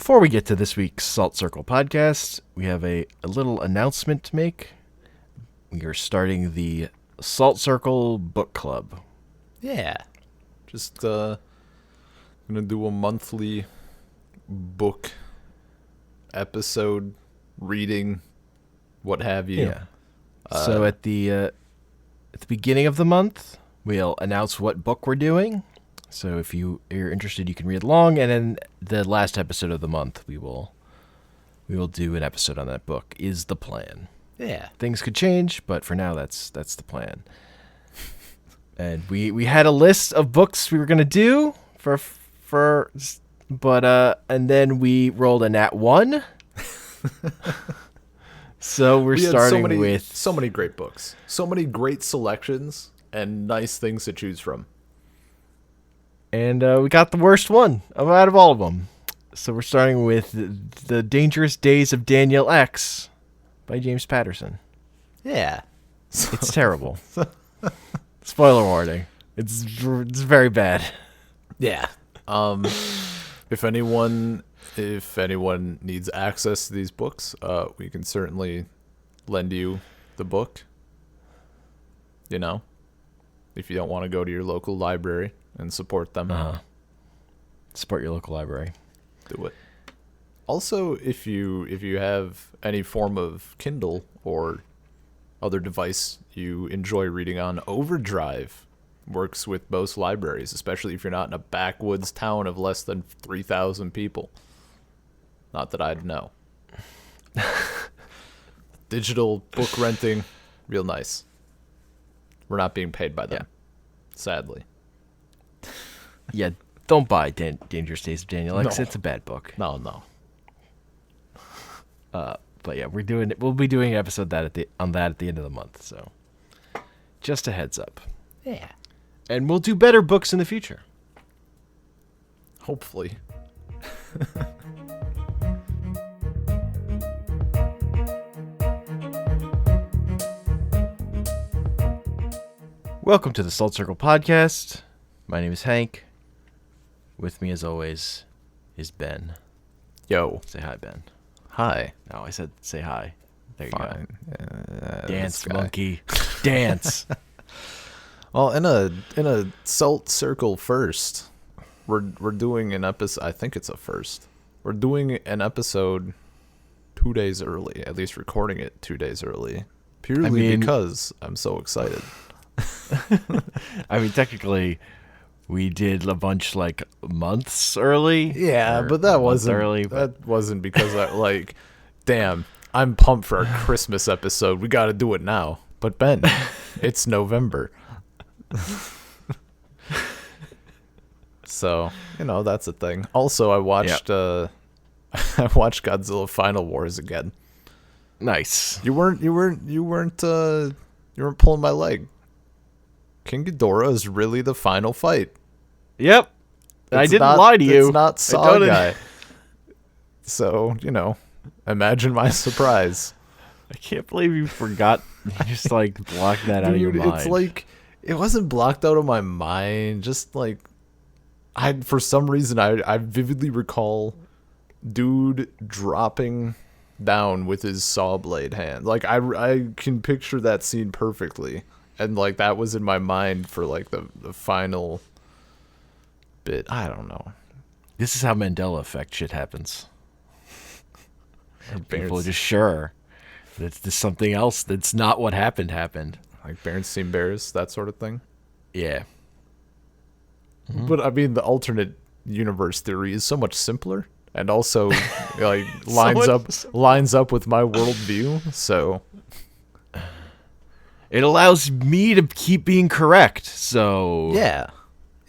Before we get to this week's Salt Circle podcast, we have a little announcement to make. We are starting the Salt Circle Book Club. Yeah. Just gonna do a monthly book episode, reading, what have you. Yeah. So at the beginning of the month, we'll announce what book we're doing. So if you're interested, you can read along, and then the last episode of the month, we will do an episode on that book. Is the plan? Yeah. Things could change, but for now, that's the plan. And we had a list of books we were gonna do and then we rolled a nat 1. So we starting with so many great books, so many great selections, and nice things to choose from. And we got the worst one out of all of them. So we're starting with The Dangerous Days of Daniel X by James Patterson. Yeah. It's terrible. Spoiler warning. It's very bad. Yeah. If anyone needs access to these books, we can certainly lend you the book. You know, if you don't want to go to your local library and support them. Support your local library. Do it. Also, if you have any form of Kindle or other device you enjoy reading on, Overdrive works with most libraries, especially if you're not in a backwoods town of less than 3,000 people. Not that I'd know. Digital book renting, real nice. We're not being paid by them, sadly. Yeah, don't buy Dangerous Days of Daniel X. No. It's a bad book. No. But yeah, we'll be doing an episode on that at the end of the month. So just a heads up. Yeah. And we'll do better books in the future. Hopefully. Welcome to the Salt Circle podcast. My name is Hank. With me, as always, is Ben. Yo. Say hi, Ben. Hi. No, I said say hi. There you Fine. go. Dance, monkey. Dance. Well, in a Salt Circle first, we're doing an episode. I think it's a first. We're doing an episode 2 days early. At least recording it 2 days early, purely because I'm so excited. I mean, technically, we did a bunch like months early. Yeah, but that wasn't early. That wasn't because damn, I'm pumped for our Christmas episode. We got to do it now. But Ben, it's November. So, that's a thing. Also, I watched I watched Godzilla Final Wars again. Nice. You weren't pulling my leg. King Ghidorah is really the final fight. Yep. I didn't lie to you. It's not Saw Guy. So, imagine my surprise. I can't believe you forgot. You just blocked that out of your mind. It's like, it wasn't blocked out of my mind. Just for some reason, I vividly recall dude dropping down with his saw blade hand. I can picture that scene perfectly. And that was in my mind for the final bit. I don't know. This is how Mandela effect shit happens. People are just sure that it's just something else that's not what happened. Like Berenstain Bears, that sort of thing. Yeah. Mm-hmm. But I mean, the alternate universe theory is so much simpler, and also lines up with my worldview. So it allows me to keep being correct. So yeah.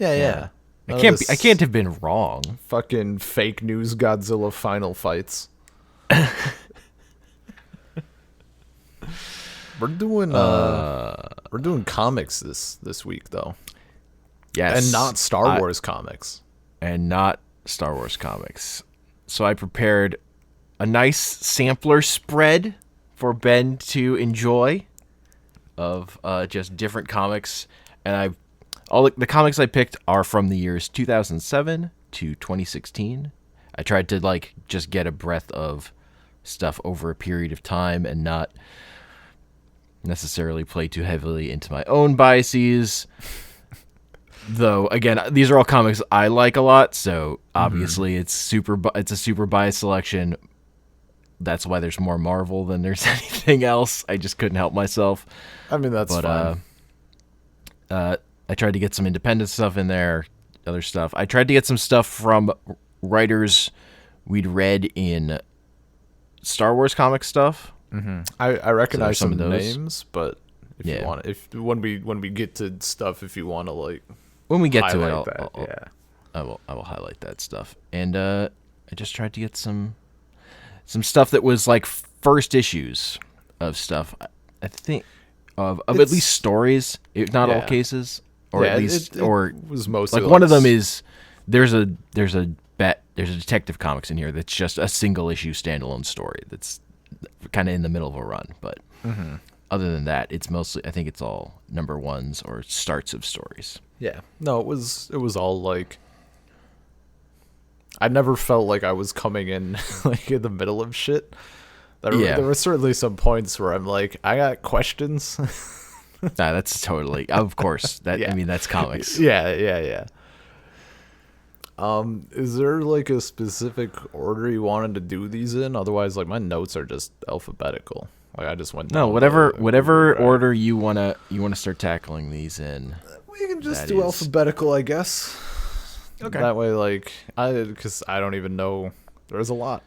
I can't have been wrong. Fucking fake news Godzilla final fights. We're doing comics this week though. Yes. And not Star Wars comics. So I prepared a nice sampler spread for Ben to enjoy of just different comics, and all the comics I picked are from the years 2007 to 2016. I tried to like just get a breadth of stuff over a period of time and not necessarily play too heavily into my own biases. Though again, these are all comics I like a lot, so obviously it's a super biased selection. That's why there's more Marvel than there's anything else. I just couldn't help myself. I mean, that's fine. I tried to get some independent stuff in there, other stuff. I tried to get some stuff from writers we'd read in Star Wars comic stuff. I recognize some some of those. names, but if you want, when we get to stuff, if you want to like When we get to it, highlight I will highlight that stuff. And I just tried to get some stuff that was like first issues of stuff. I think of at least stories, if not all cases, or at least it or was mostly like one of them is there's a Detective Comics in here that's just a single issue standalone story that's kind of in the middle of a run, but other than that, it's mostly, I think it's all number ones or starts of stories. Yeah. No, it was all like, I never felt like I was coming in like in the middle of shit. There were certainly some points where I'm like, I got questions. Nah, that's totally, of course. That I mean, that's comics. Yeah. Is there like a specific order you wanted to do these in? Otherwise, like my notes are just alphabetical. Like I just went. No, whatever order you wanna start tackling these in. We can just do alphabetical, I guess. Okay. That way, like because I don't even know. There's a lot.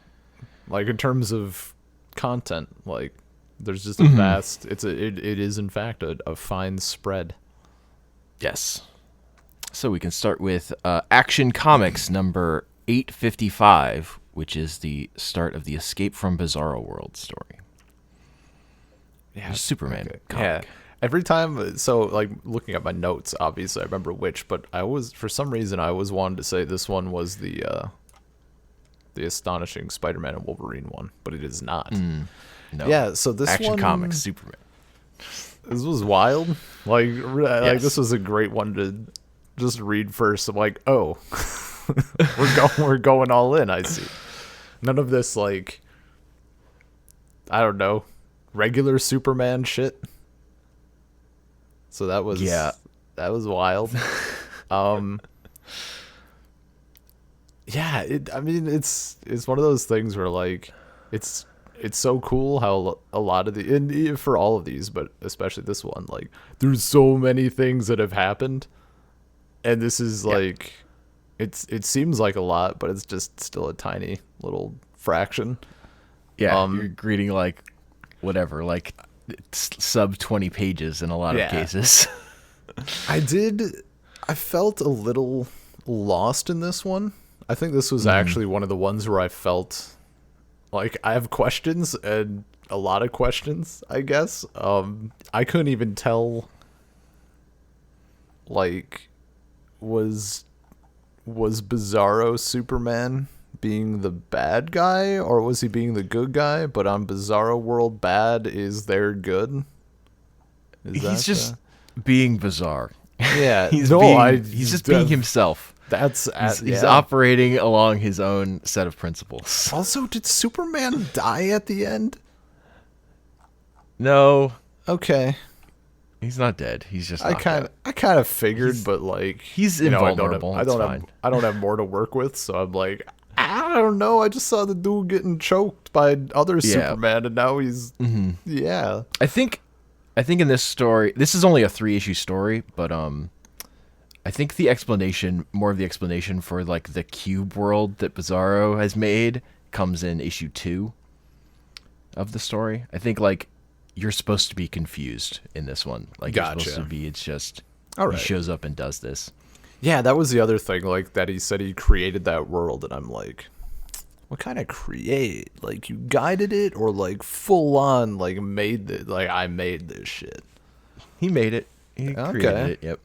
Like in terms of content, like there's just a vast. It is in fact a fine spread. Yes. So we can start with Action Comics number 855, which is the start of the Escape from Bizarro World story. Yeah, Superman comic. Yeah. Every time, so like looking at my notes, obviously I remember which, but for some reason I always wanted to say this one was the Astonishing Spider-Man and Wolverine one, but it is not. No. Yeah, so this Action Comics Superman. This was wild. Like this was a great one to just read first. I'm like, oh, we're going all in. I see. None of this like, I don't know, regular Superman shit. So that was wild. Yeah, I mean it's one of those things where like it's so cool how a lot of and for all of these, but especially this one, like there's so many things that have happened. And this is like, it seems like a lot, but it's just still a tiny little fraction. Yeah, you're reading like whatever, like sub 20 pages in a lot of cases. I felt a little lost in this one. I think this was actually one of the ones where I felt like I have questions and a lot of questions, I guess. I couldn't even tell, like, was Bizarro Superman being the bad guy or was he being the good guy? But on Bizarro World, bad is their good. He's just being bizarre. Yeah, he's just being himself. He's operating along his own set of principles. Also, did Superman die at the end? No. Okay. He's not dead. He's just. I kind of figured, but like he's invulnerable. I don't have more to work with, so I'm like, I don't know. I just saw the dude getting choked by other Superman, and now he's yeah. I think in this story, this is only a 3-issue story, but I think more of the explanation for like the cube world that Bizarro has made comes in issue 2 of the story. I think like you're supposed to be confused in this one. Like you're supposed to be. It's just he shows up and does this. Yeah, that was the other thing. Like that he said he created that world, and I'm like, what kind of create? Like you guided it, or like full on like made it? Like I made this shit. He made it. He created it. Yep.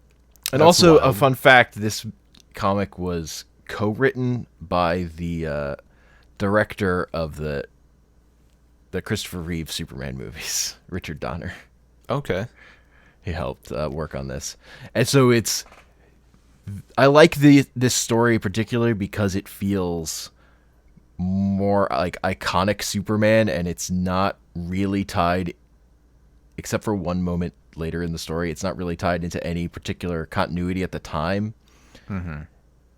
And that's also wild. A fun fact: this comic was co-written by the director of the Christopher Reeve Superman movies, Richard Donner. Okay. He helped work on this. And so I like this story particularly because it feels more like iconic Superman, and it's not really tied, except for one moment later in the story, it's not really tied into any particular continuity at the time. Mm-hmm.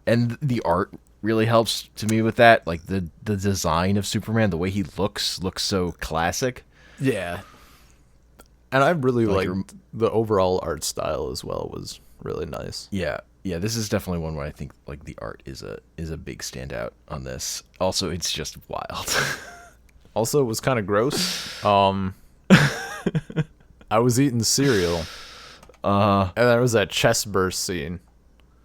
And the art really helps to me with that. Like the design of Superman, the way he looks so classic. Yeah. And I really Like liked the overall art style as well. Was really nice. Yeah. Yeah, this is definitely one where I think like the art is a big standout on this. Also, it's just wild. Also, it was kind of gross. I was eating cereal, and there was that chest burst scene.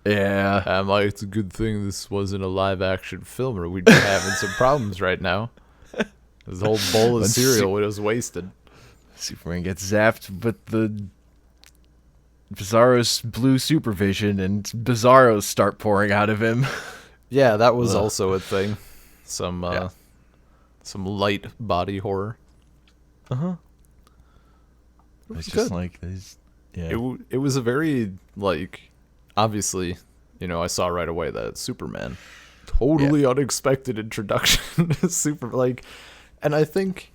Yeah. And I'm like, it's a good thing this wasn't a live action film, or we'd be having some problems right now. This whole bowl of cereal was wasted. Superman gets zapped, but the Bizarro's blue supervision and Bizarros start pouring out of him. Yeah, that was also a thing. Some light body horror. It's just like these. Yeah. It was a very, like, obviously, I saw right away that it's Superman. Totally unexpected introduction to and I think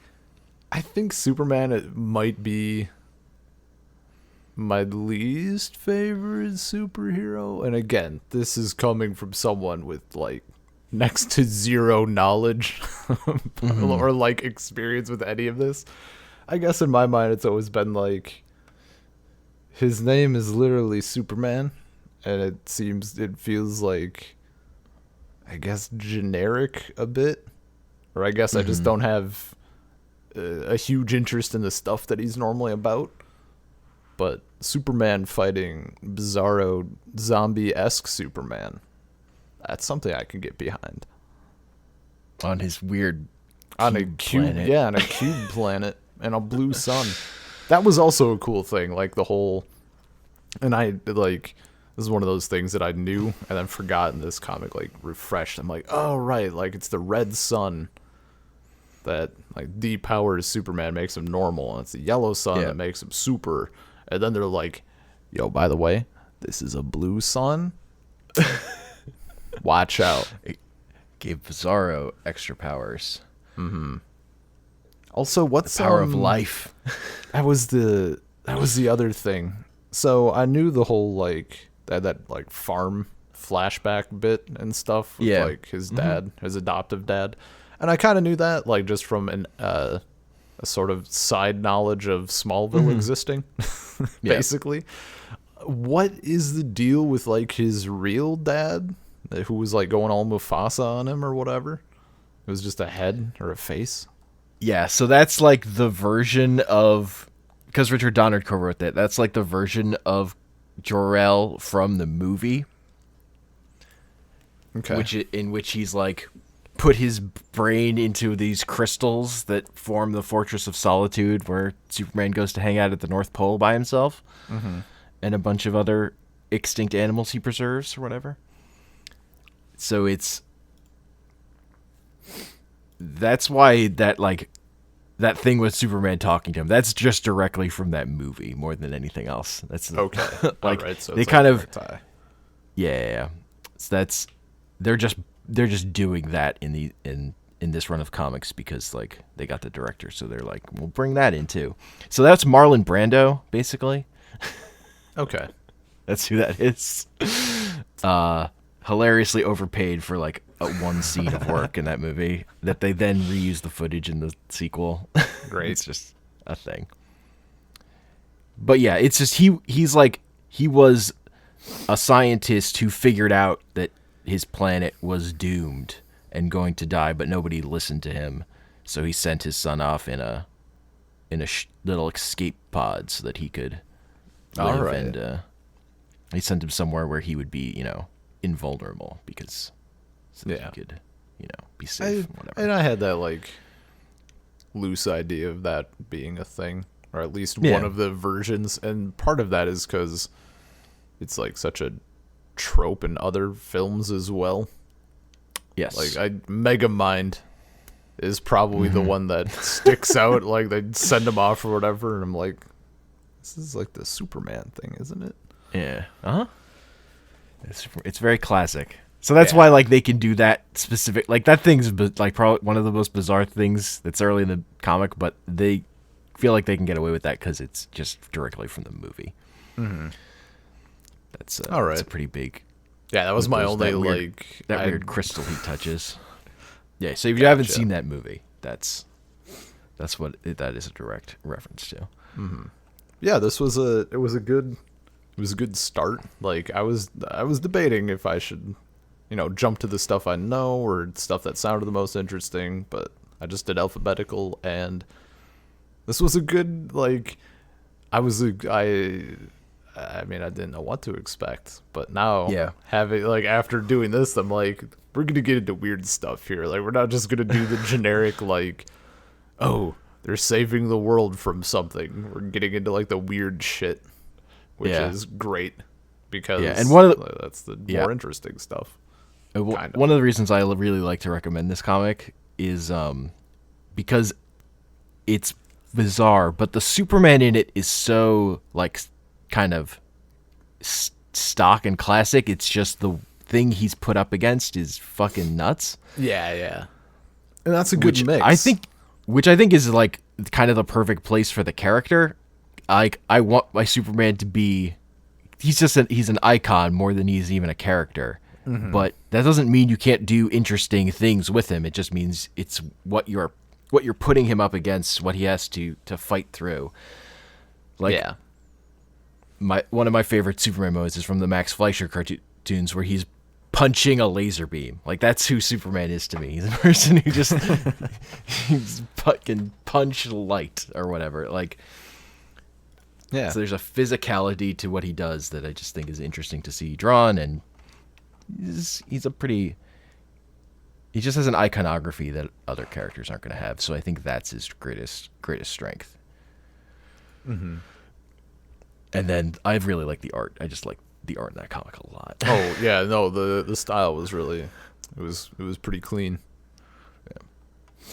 Superman, it might be my least favorite superhero. And again, this is coming from someone with like next to zero knowledge or like experience with any of this. I guess in my mind, it's always been like, his name is literally Superman, and it feels like, I guess, generic a bit, or I guess I just don't have a huge interest in the stuff that he's normally about. But Superman fighting Bizarro zombie-esque Superman, that's something I can get behind. On his weird on a cube planet and a blue sun. That was also a cool thing, like the whole, and I like, this is one of those things that I knew and then forgot in this comic, like refreshed. I'm like, oh right, like it's the red sun that like depowers Superman, makes him normal, and it's the yellow sun that makes him super. And then they're like, yo, by the way, this is a blue sun. Watch out. It gave Bizarro extra powers. Also, what's the power of life? That was the other thing. So I knew the whole like that like farm flashback bit and stuff with like his dad, his adoptive dad, and I kind of knew that like just from a sort of side knowledge of Smallville existing, basically. What is the deal with like his real dad, who was like going all Mufasa on him or whatever? It was just a head or a face. Yeah, so that's like the version of, because Richard Donner co-wrote that, that's like the version of Jor-El from the movie. Okay. In which he's like put his brain into these crystals that form the Fortress of Solitude, where Superman goes to hang out at the North Pole by himself, and a bunch of other extinct animals he preserves or whatever. So that's why that thing with Superman talking to him, that's just directly from that movie more than anything else. That's okay. like, right, so they kind of yeah. So they're just doing that in this run of comics because like they got the director, so they're like, we'll bring that in too. So that's Marlon Brando basically. Okay. That's who that is. Hilariously overpaid for like one scene of work in that movie that they then reuse the footage in the sequel. Great. It's just a thing. But yeah, it's just he was a scientist who figured out that his planet was doomed and going to die, but nobody listened to him. So he sent his son off in a little escape pod so that he could live. Right. And he sent him somewhere where he would be, invulnerable because he could, be safe. Whatever. And I had that like loose idea of that being a thing, or at least one of the versions. And part of that is because it's like such a trope in other films as well. Yes. Like Megamind is probably the one that sticks out. Like they send him off or whatever, and I'm like, this is like the Superman thing, isn't it? Yeah. It's very classic. So that's Yeah. why like they can do that specific, like that thing's like probably one of the most bizarre things that's early in the comic, but they feel like they can get away with that because it's just directly from the movie. That's All that's a right. pretty big. Yeah, that was my those- only that weird, like that I- weird crystal he touches. Yeah, so if you haven't Gotcha. seen that movie, that's what that is a direct reference to. Yeah, this was a good start. Like I was debating if I should, jump to the stuff I know or stuff that sounded the most interesting, but I just did alphabetical, and this was a good like. I mean, I didn't know what to expect, but now Yeah. having like after doing this, I'm like, we're gonna get into weird stuff here. Like we're not just gonna do the generic like, oh, they're saving the world from something. We're getting into like the weird shit, which Yeah. is great because And one of that's the Yeah. more interesting stuff. Kind of. One of the reasons I really like to recommend this comic is because it's bizarre, but the Superman in it is so like kind of stock and classic. It's just the thing he's put up against is fucking nuts. Yeah, yeah, and that's a good mix. Which I think is like kind of the perfect place for the character. Like I want my Superman to be, he's an icon more than he's even a character. But that doesn't mean you can't do interesting things with him. It just means it's what you're putting him up against, what he has to fight through. Like yeah, one of my favorite Superman moments is from the Max Fleischer cartoons where he's punching a laser beam. Like that's who Superman is to me. He's a person who just he's fucking punch light or whatever. Like yeah. so there's a physicality to what he does that I just think is interesting to see drawn, and he's a pretty, he just has an iconography that other characters aren't going to have. So I think that's his greatest strength. And then I really like the art. I just like the art in that comic a lot. Oh yeah, no, the style was really, it was pretty clean. Yeah.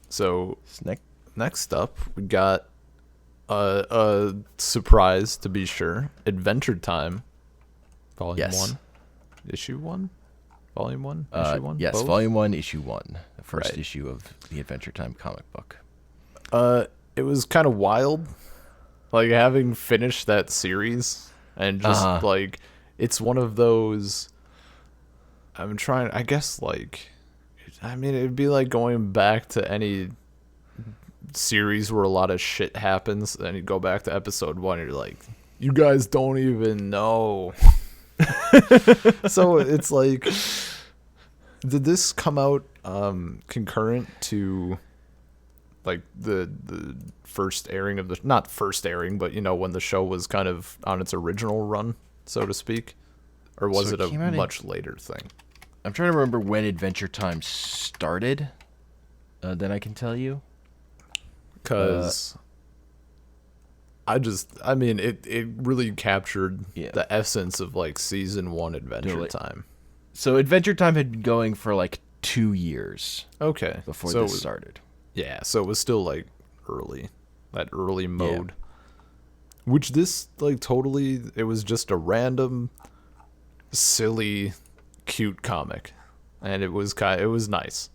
So next up, we got a surprise to be sure. Adventure Time, Volume Yes. 1, Issue 1, Volume 1, Uh, Issue 1. yes, both? Volume 1, Issue 1, the first Right. issue of the Adventure Time comic book. It was kind of wild, like having finished that series and just like it's one of those. I'm trying. I guess like, I mean, it'd be like going back to any series where a lot of shit happens, and you go back to episode 1, and you're like, you guys don't even know. So it's like, did this come out concurrent to like the first airing of the, not first airing, but when the show was kind of on its original run, so to speak, or was So it it a came out in- much later thing? I'm trying to remember when Adventure Time started. Then I can tell you. Because I mean, it really captured Yeah. the essence of like season 1 Adventure Totally. Time. So Adventure Time had been going for like 2 years Okay, before so this started. yeah, so it was still like that early mode, which this like totally, it was just a random, silly, cute comic, and it was nice.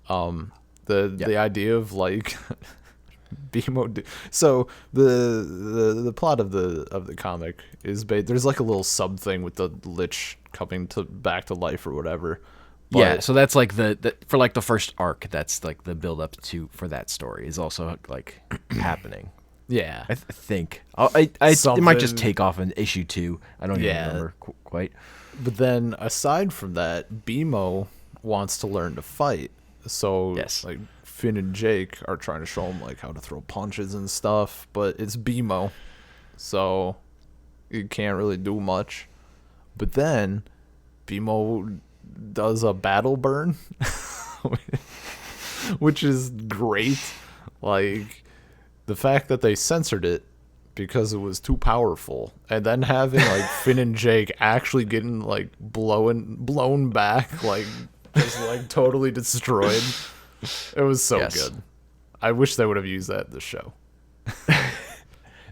The idea of like BMO. So the plot of the comic is there's like a little sub thing with the Lich coming back to life or whatever. Yeah, so that's like the for like the first arc. That's like the build up to for that story is also like happening. Yeah, I think it might just Something- take off in issue 2. I don't even Yeah. remember quite. but then aside from that, BMO wants to learn to fight. So Yes. like Finn and Jake are trying to show him like how to throw punches and stuff, but it's BMO, so you can't really do much. But then BMO does a battle burn, which is great. Like the fact that they censored it because it was too powerful, and then having like Finn and Jake actually getting like blown back, like just like totally destroyed. It was so Yes. good. I wish they would have used that in the show.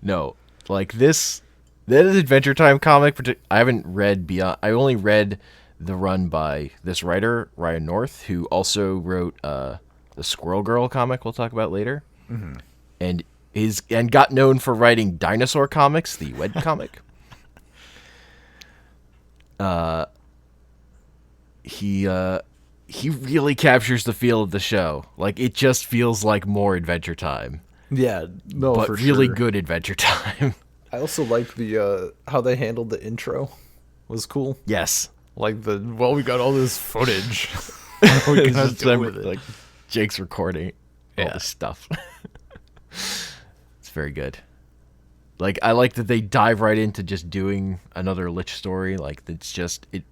No, like this That is Adventure Time comic. I haven't read beyond. I only read the run by this writer Ryan North, who also wrote the Squirrel Girl comic we'll talk about later, and got known for writing dinosaur comics, the Wed comic. He really captures the feel of the show. Like, it just feels like more Adventure Time. Yeah, no, but for really sure. good Adventure Time. I also like the how they handled the intro. Was cool. Yes. Like we got all this footage. We It's can just do with it. like Jake's recording all Yeah. this stuff. It's very good. Like, I like that they dive right into just doing another Lich story. Like, it's just it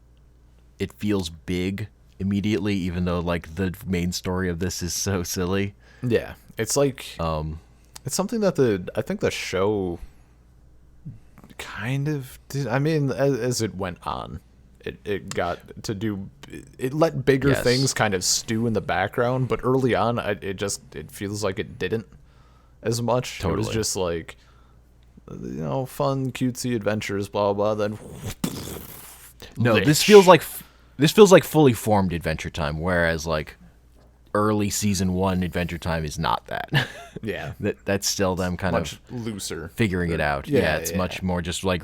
feels big immediately, even though like the main story of this is so silly. Yeah, it's like it's something that I think the show kind of did. I mean, as it went on, it got to do. It let bigger Yes. things kind of stew in the background, but early on, it feels like it didn't as much. It was Totally. just like, fun, cutesy adventures, blah blah. Then No, Lich. this feels like fully formed Adventure Time, whereas like early season 1 Adventure Time is not that. Yeah, That's still them kind much of looser. figuring it out. Yeah, Yeah, it's yeah. much more just like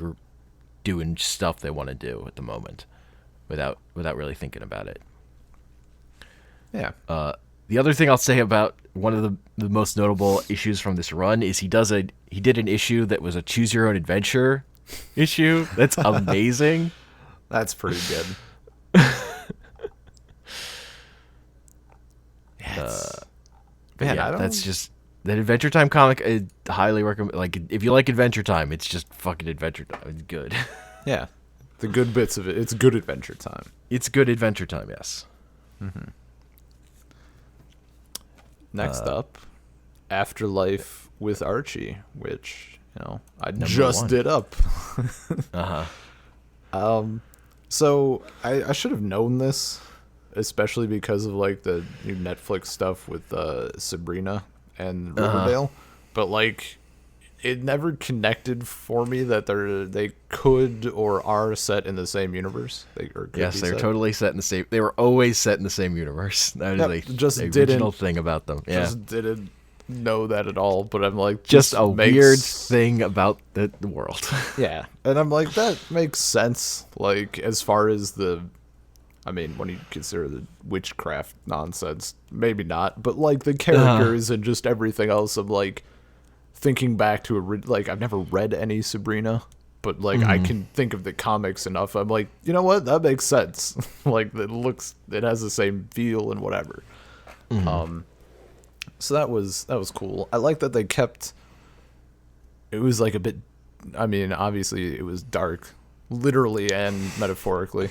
doing stuff they want to do at the moment without really thinking about it. Yeah. The other thing I'll say about one of the most notable issues from this run is he did an issue that was a choose your own adventure issue. That's amazing. That's pretty good. Man, yeah, I don't. that's just that Adventure Time comic. I highly recommend. Like, if you like Adventure Time, it's just fucking Adventure Time. It's good. Yeah, the good bits of it. It's good Adventure Time. It's good Adventure Time. Yes. Next up, Afterlife with Archie, which I Number just 1. did up. Uh-huh. So I should have known this, especially because of like the new Netflix stuff with Sabrina and Riverdale, but like it never connected for me that they could or are set in the same universe. Yes, they're totally set in the same. They were always set in the same universe. That Yep, is just the didn't- original thing about them. Yeah, Just didn't know that at all. But I'm like, just this a makes- weird thing about the world. Yeah, and I'm like, that makes sense. Like, as far as I mean, when you consider the witchcraft nonsense, maybe not. But like the characters and just everything else, I'm like thinking back to like I've never read any Sabrina, but like I can think of the comics enough. I'm like, you know what, that makes sense. Like it has the same feel and whatever. So that was cool. I like that they kept. It was like a bit. I mean, obviously it was dark, literally and metaphorically.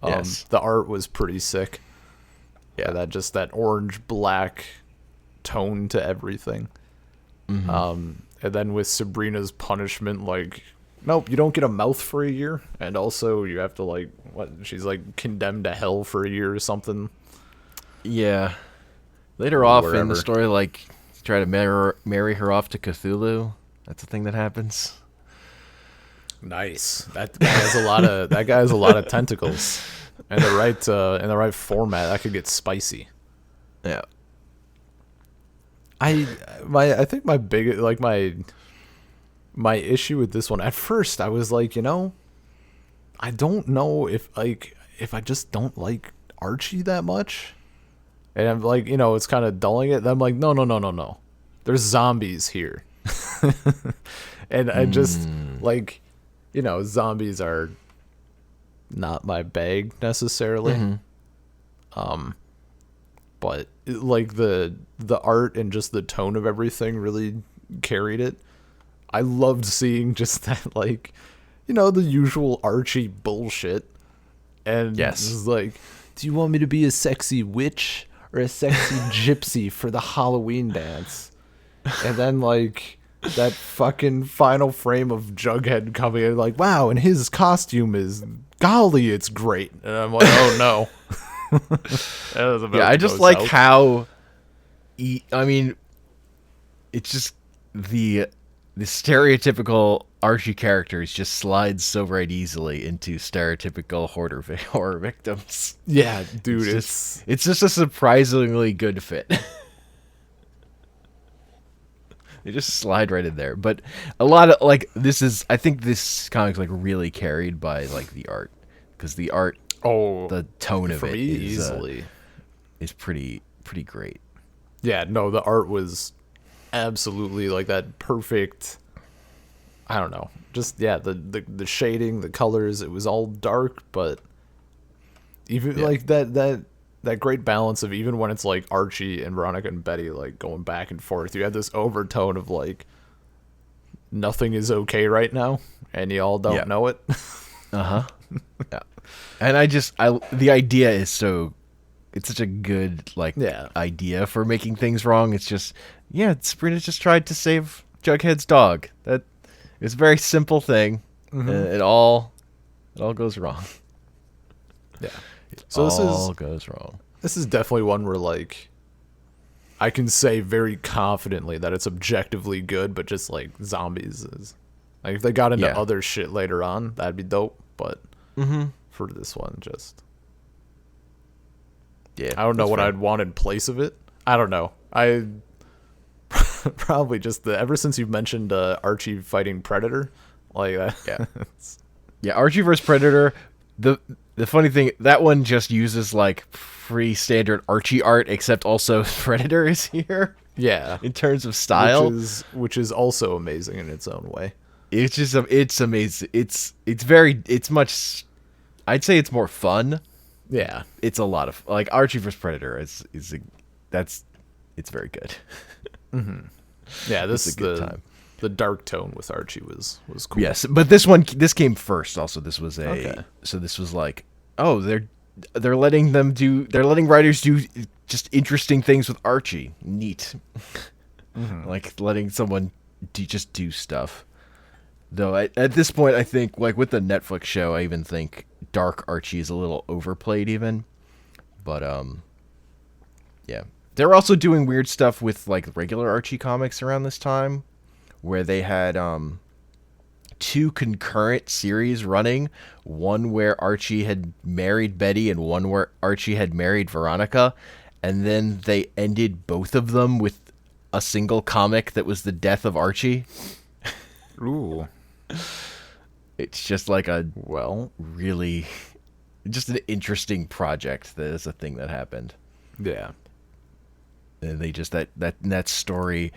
Yes. The art was pretty sick. Yeah, that orange black tone to everything. And then with Sabrina's punishment, like, nope, you don't get a mouth for a year, and also you have to like she's like condemned to hell for a year or something. Yeah. Later off in Wherever. the story, like, try to marry her off to Cthulhu. That's a thing that happens. Nice. That guy has a lot of tentacles. And the right format, that could get spicy. Yeah. I think my big like my issue with this one at first, I was like, I don't know if I just don't like Archie that much. And I'm like, it's kind of dulling it. Then I'm like, no. There's zombies here. And I just like, zombies are not my bag necessarily. But like the art and just the tone of everything really carried it. I loved seeing just that, like, the usual Archie bullshit. And Yes. it's like, do you want me to be a sexy witch or a sexy gypsy for the Halloween dance? And then like that fucking final frame of Jughead coming in, like, wow, and his costume is, golly, it's great. And I'm like, oh no. That was about Yeah, to I just go like south. how. I mean, it's just the stereotypical Archie characters just slides so right easily into stereotypical horror victims. Yeah, dude, It's just a surprisingly good fit. They just slide right in there. But a lot of like I think this comic's like really carried by like the art, because the art, the tone of it is pretty great. Yeah, no, the art was absolutely like that perfect. I don't know, just the shading, the colors, it was all dark, but even like that great balance of, even when it's like Archie and Veronica and Betty like going back and forth, you had this overtone of like nothing is okay right now, and you all don't know it. Yeah, and the idea is it's such a good idea for making things wrong. It's just Sabrina just tried to save Jughead's dog. That is a very simple thing. And it all goes wrong. Yeah. So this goes wrong. This is definitely one where like I can say very confidently that it's objectively good, but just like zombies is like, if they got into other shit later on, that'd be dope. But for this one, just I don't know what I'd want in place of it. I don't know. I probably just ever since you've mentioned Archie fighting Predator, like that. Yeah, Archie vs. Predator. The funny thing, that one just uses like pretty standard Archie art, except also Predator is here. Yeah, in terms of style, which is also amazing in its own way. It's amazing. It's much. I'd say it's more fun. Yeah, it's a lot of like Archie vs. Predator. It's very good. Yeah, this is a good time. The dark tone with Archie was cool. Yes, but this came first. Also, this was so this was like, they're letting writers do just interesting things with Archie. Neat, like letting someone do stuff. Though at this point, I think like with the Netflix show, I even think dark Archie is a little overplayed even. But yeah, they're also doing weird stuff with like regular Archie comics around this time, where they had 2 concurrent series running, one where Archie had married Betty and one where Archie had married Veronica, and then they ended both of them with a single comic that was the death of Archie. Ooh. It's just like really just an interesting project. That is a thing that happened. Yeah. And they just that story,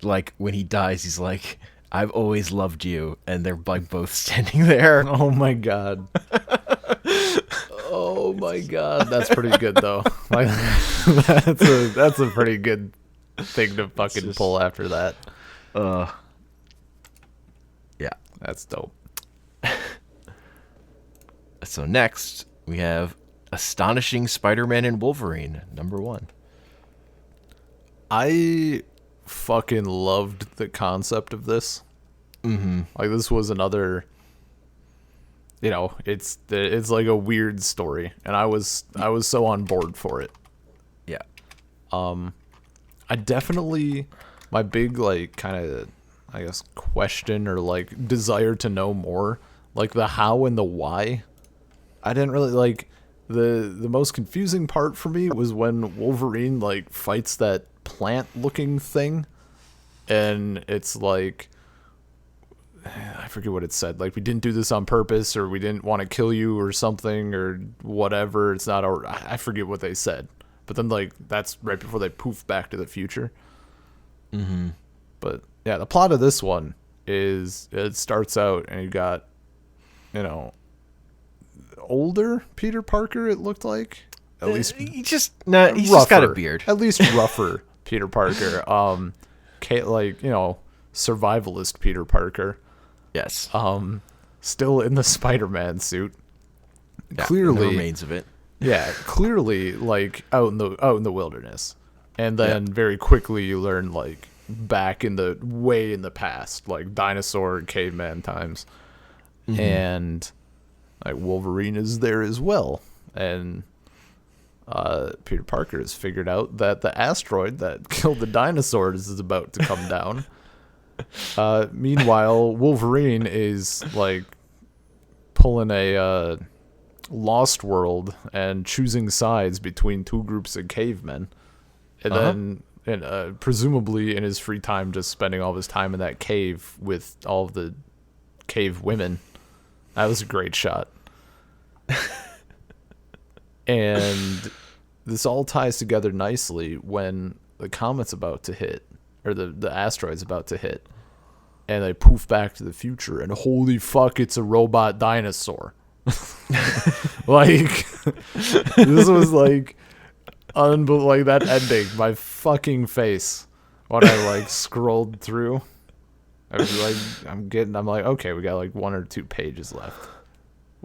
like when he dies, he's like, "I've always loved you," and they're like both standing there. Oh my god. Oh my god, that's pretty good though. Like, that's a pretty good thing to fucking pull after that. Yeah, that's dope. So next we have Astonishing Spider-Man and Wolverine #1. I fucking loved the concept of this. Like, this was another, it's like a weird story, and I was so on board for it. Yeah. I definitely, my big like kind of, I guess, question or like desire to know more, like the how and the why. I didn't really like the most confusing part for me was when Wolverine like fights that plant looking thing, and it's like, I forget what it said, like, we didn't do this on purpose, or we didn't want to kill you or something, or whatever. It's not our, I forget what they said, but then like that's right before they poof back to the future. But yeah, the plot of this one is, it starts out and you got, older Peter Parker, it looked like. At least he's just got a beard. At least rougher Peter Parker. Survivalist Peter Parker. Yes. Still in the Spider-Man suit. Yeah, clearly, the remains of it. Yeah, clearly, like out in the wilderness, and then very quickly you learn like back in the past, like dinosaur and caveman times, and like Wolverine is there as well, and Peter Parker has figured out that the asteroid that killed the dinosaurs is about to come down. Meanwhile, Wolverine is like pulling a Lost World and choosing sides between two groups of cavemen, and then presumably in his free time, just spending all of his time in that cave with all of the cave women. That was a great shot. And this all ties together nicely when the comet's about to hit, or the asteroid's about to hit, and they poof back to the future, and holy fuck, it's a robot dinosaur. Like, this was like unbelievable. Like, that ending, my fucking face when I like scrolled through. I was like, I'm like, okay, we got like 1 or 2 pages left.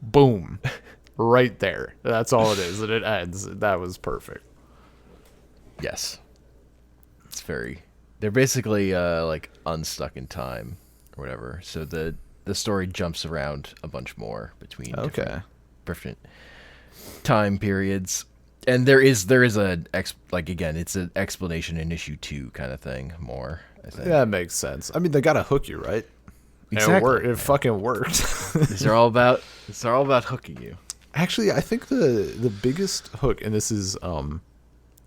Boom. Right there. That's all it is. And it ends. That was perfect. Yes. It's they're basically like unstuck in time or whatever. So the story jumps around a bunch more between different time periods. And there is again, it's an explanation in issue 2 kind of thing more, I think. Yeah, that makes sense. I mean, they gotta hook you, right? Exactly. And it fucking worked. These are all about hooking you. Actually, I think the biggest hook, and this is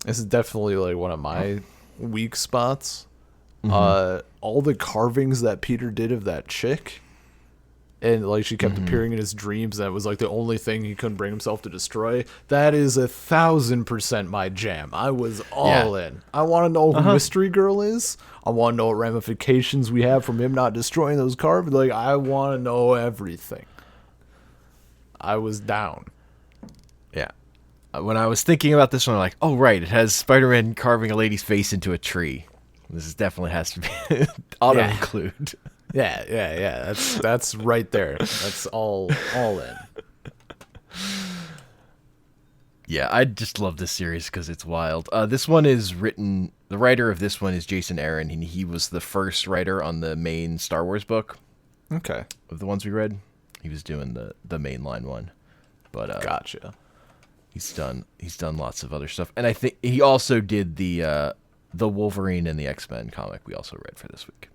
definitely like one of my weak spots. All the carvings that Peter did of that chick, and like she kept appearing in his dreams. That was like the only thing he couldn't bring himself to destroy. That is 1,000% my jam. I was all in. I want to know who Mystery Girl is. I want to know what ramifications we have from him not destroying those carvings. Like, I want to know everything. I was down. Yeah. When I was thinking about this one, I'm like, oh, right, it has Spider-Man carving a lady's face into a tree. This definitely has to be auto-include. Yeah. That's right there. That's all in. Yeah, I just love this series because it's wild. This one is written... The writer of this one is Jason Aaron, and he was the first writer on the main Star Wars book. Okay. Of the ones we read. He was doing the mainline one. But gotcha. He's done lots of other stuff. And I think he also did the Wolverine and the X-Men comic we also read for this week.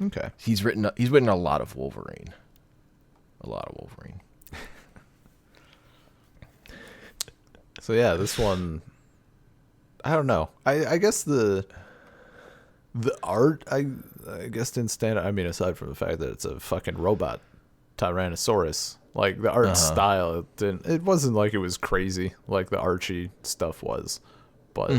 Okay. He's written a lot of Wolverine. So yeah, this one, I don't know. I guess the art, I guess didn't stand out. I mean, aside from the fact that it's a fucking robot Tyrannosaurus, like the art style, it wasn't like it was crazy like the Archie stuff was, but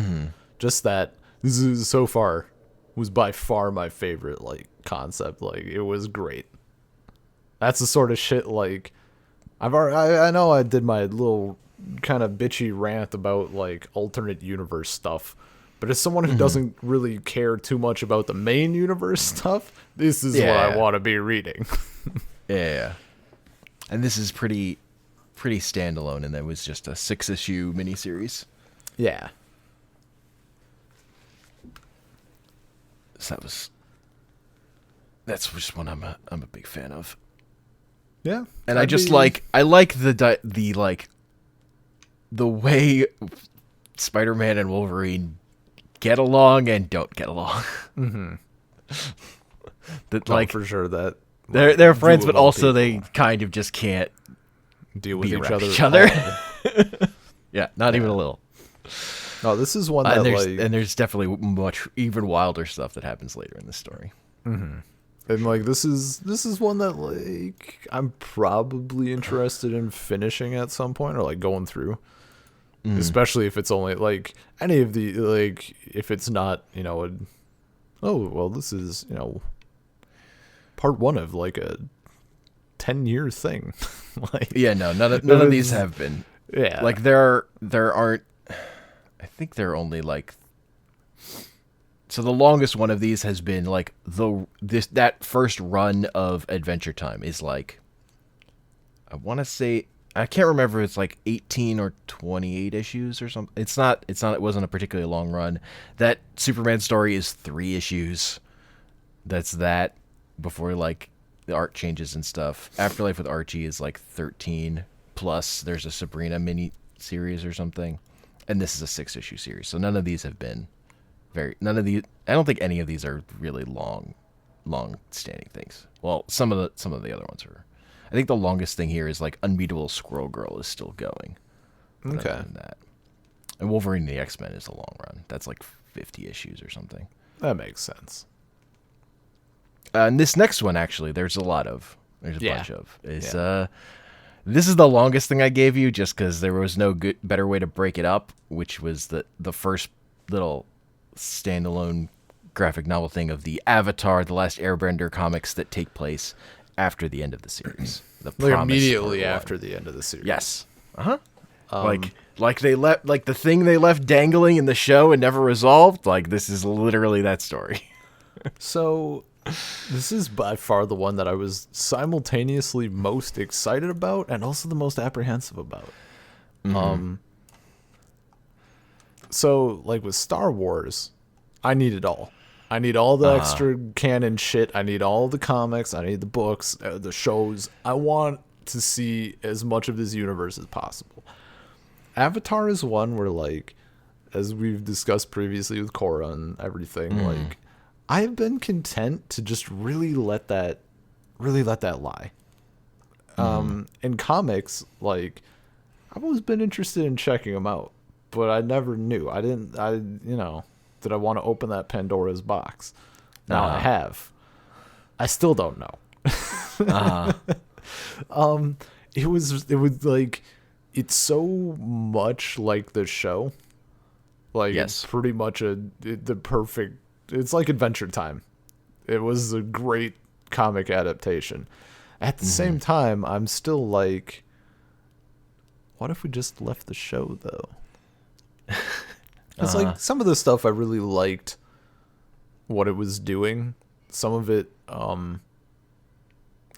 just that this is so far was by far my favorite like concept. Like, it was great. That's the sort of shit like I know I did my little kind of bitchy rant about like alternate universe stuff, but as someone who doesn't really care too much about the main universe stuff, this is what I want to be reading. Yeah. And this is pretty standalone, and that was just a 6-issue miniseries. Yeah. So that's just one I'm a big fan of. Yeah. And I like the way Spider-Man and Wolverine get along and don't get along. That like for sure that they're friends, but also they kind of just can't deal with be each other. Yeah, not even a little. No, this is one that and there's definitely much even wilder stuff that happens later in the story. And like this is one that like I'm probably interested in finishing at some point, or like going through. Especially if it's only like any of the like if it's not, this is, part 1 of like a 10-year thing. Like, yeah, no, none of these have been. Yeah. Like there aren't, I think there are only like, so the longest one of these has been like that first run of Adventure Time is like, I want to say, I can't remember if it's like 18 or 28 issues or something. It wasn't a particularly long run. That Superman story is 3 issues. That's that before like the art changes and stuff. Afterlife with Archie is like 13 plus there's a Sabrina mini series or something. And this is a 6-issue series. So none of these have been I don't think any of these are really long long-standing things. Well, some of the other ones are. I think the longest thing here is like Unbeatable Squirrel Girl is still going. But Okay. other than that, and Wolverine and the X-Men is a long run. That's like 50 issues or something. That makes sense. And this next one, actually, there's a bunch of. This is the longest thing I gave you, just because there was no better way to break it up, which was the first little standalone graphic novel thing of the Avatar: The Last Airbender comics that take place after the end of the series. Like immediately after the end of the series. Yes. Like they left, like the thing they left dangling in the show and never resolved. Like, this is literally that story. So, this is by far the one that I was simultaneously most excited about and also the most apprehensive about. Mm-hmm. So, like with Star Wars, I need it all. I need all the extra canon shit. I need all the comics. I need the books, the shows. I want to see as much of this universe as possible. Avatar is one where, like, as we've discussed previously with Korra and everything, like, I've been content to just really let that lie. In comics, like, I've always been interested in checking them out, but I never knew. Did I want to open that Pandora's box? Now I have. I still don't know. It was like, it's so much like the show. Like, yes. Pretty much the perfect, it's like Adventure Time. It was a great comic adaptation. At the same time, I'm still like, what if we just left the show, though? It's like, some of the stuff I really liked what it was doing. Some of it, I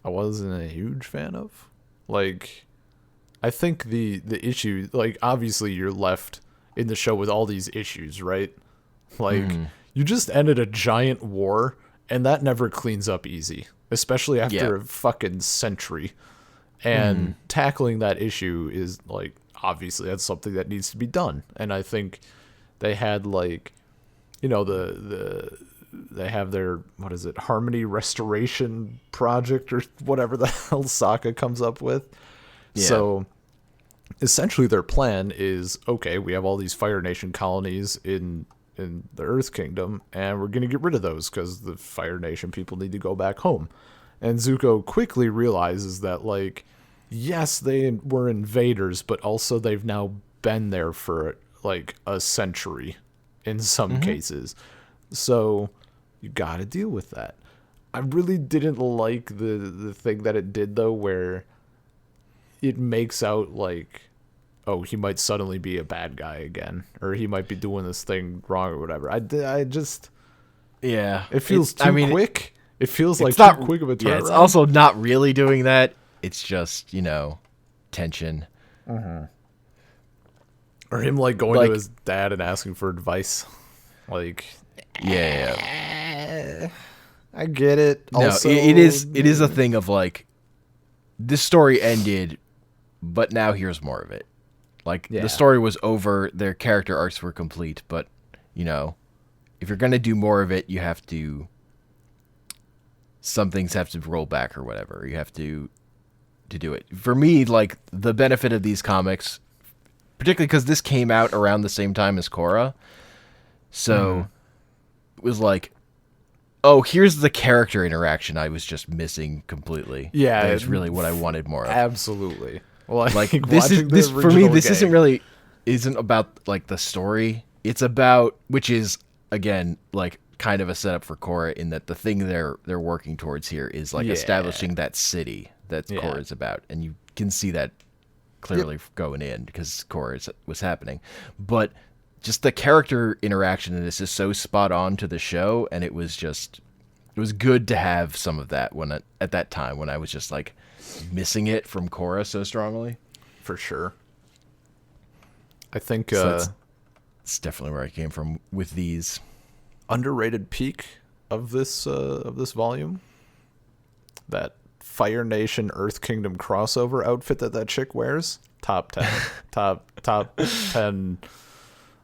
wasn't a huge fan of. Like, I think the issue, like, obviously you're left in the show with all these issues, right? Like, you just ended a giant war, and that never cleans up easy, especially after a fucking century. And tackling that issue is, like, obviously that's something that needs to be done. And I think they had, like, you know, they have their, what is it, Harmony Restoration Project or whatever the hell Sokka comes up with. Yeah. So essentially their plan is, okay, we have all these Fire Nation colonies in the Earth Kingdom, and we're going to get rid of those because the Fire Nation people need to go back home. And Zuko quickly realizes that, like, yes, they were invaders, but also they've now been there for, like, a century in some cases. So you got to deal with that. I really didn't like the thing that it did, though, where it makes out like, oh, he might suddenly be a bad guy again, or he might be doing this thing wrong or whatever. I just, it feels too quick. It feels like too quick of a turnaround. Yeah, it's also not really doing that. It's just, tension. Or him, like, going to his dad and asking for advice. Like, yeah. I get it. No, also, it is a thing of, like, this story ended, but now here's more of it. Like, the story was over, their character arcs were complete, but, if you're going to do more of it, you have to, some things have to roll back or whatever. You have to do it. For me, like, the benefit of these comics, particularly because this came out around the same time as Korra, so it was like, oh, here's the character interaction I was just missing completely. Yeah, that is really what I wanted more of. Absolutely. Well, like this for me. This isn't about, like, the story. It's about, which is, again, like, kind of a setup for Korra, in that the thing they're working towards here is, like, establishing that city that Korra is about, and you can see that clearly going in because Korra was happening, but just the character interaction in this is so spot on to the show, and it was good to have some of that at that time when I was just, like, missing it from Korra so strongly. For sure. I think that's definitely where I came from with these. Underrated peak of this volume, that Fire Nation Earth Kingdom crossover outfit that chick wears. Top 10. top 10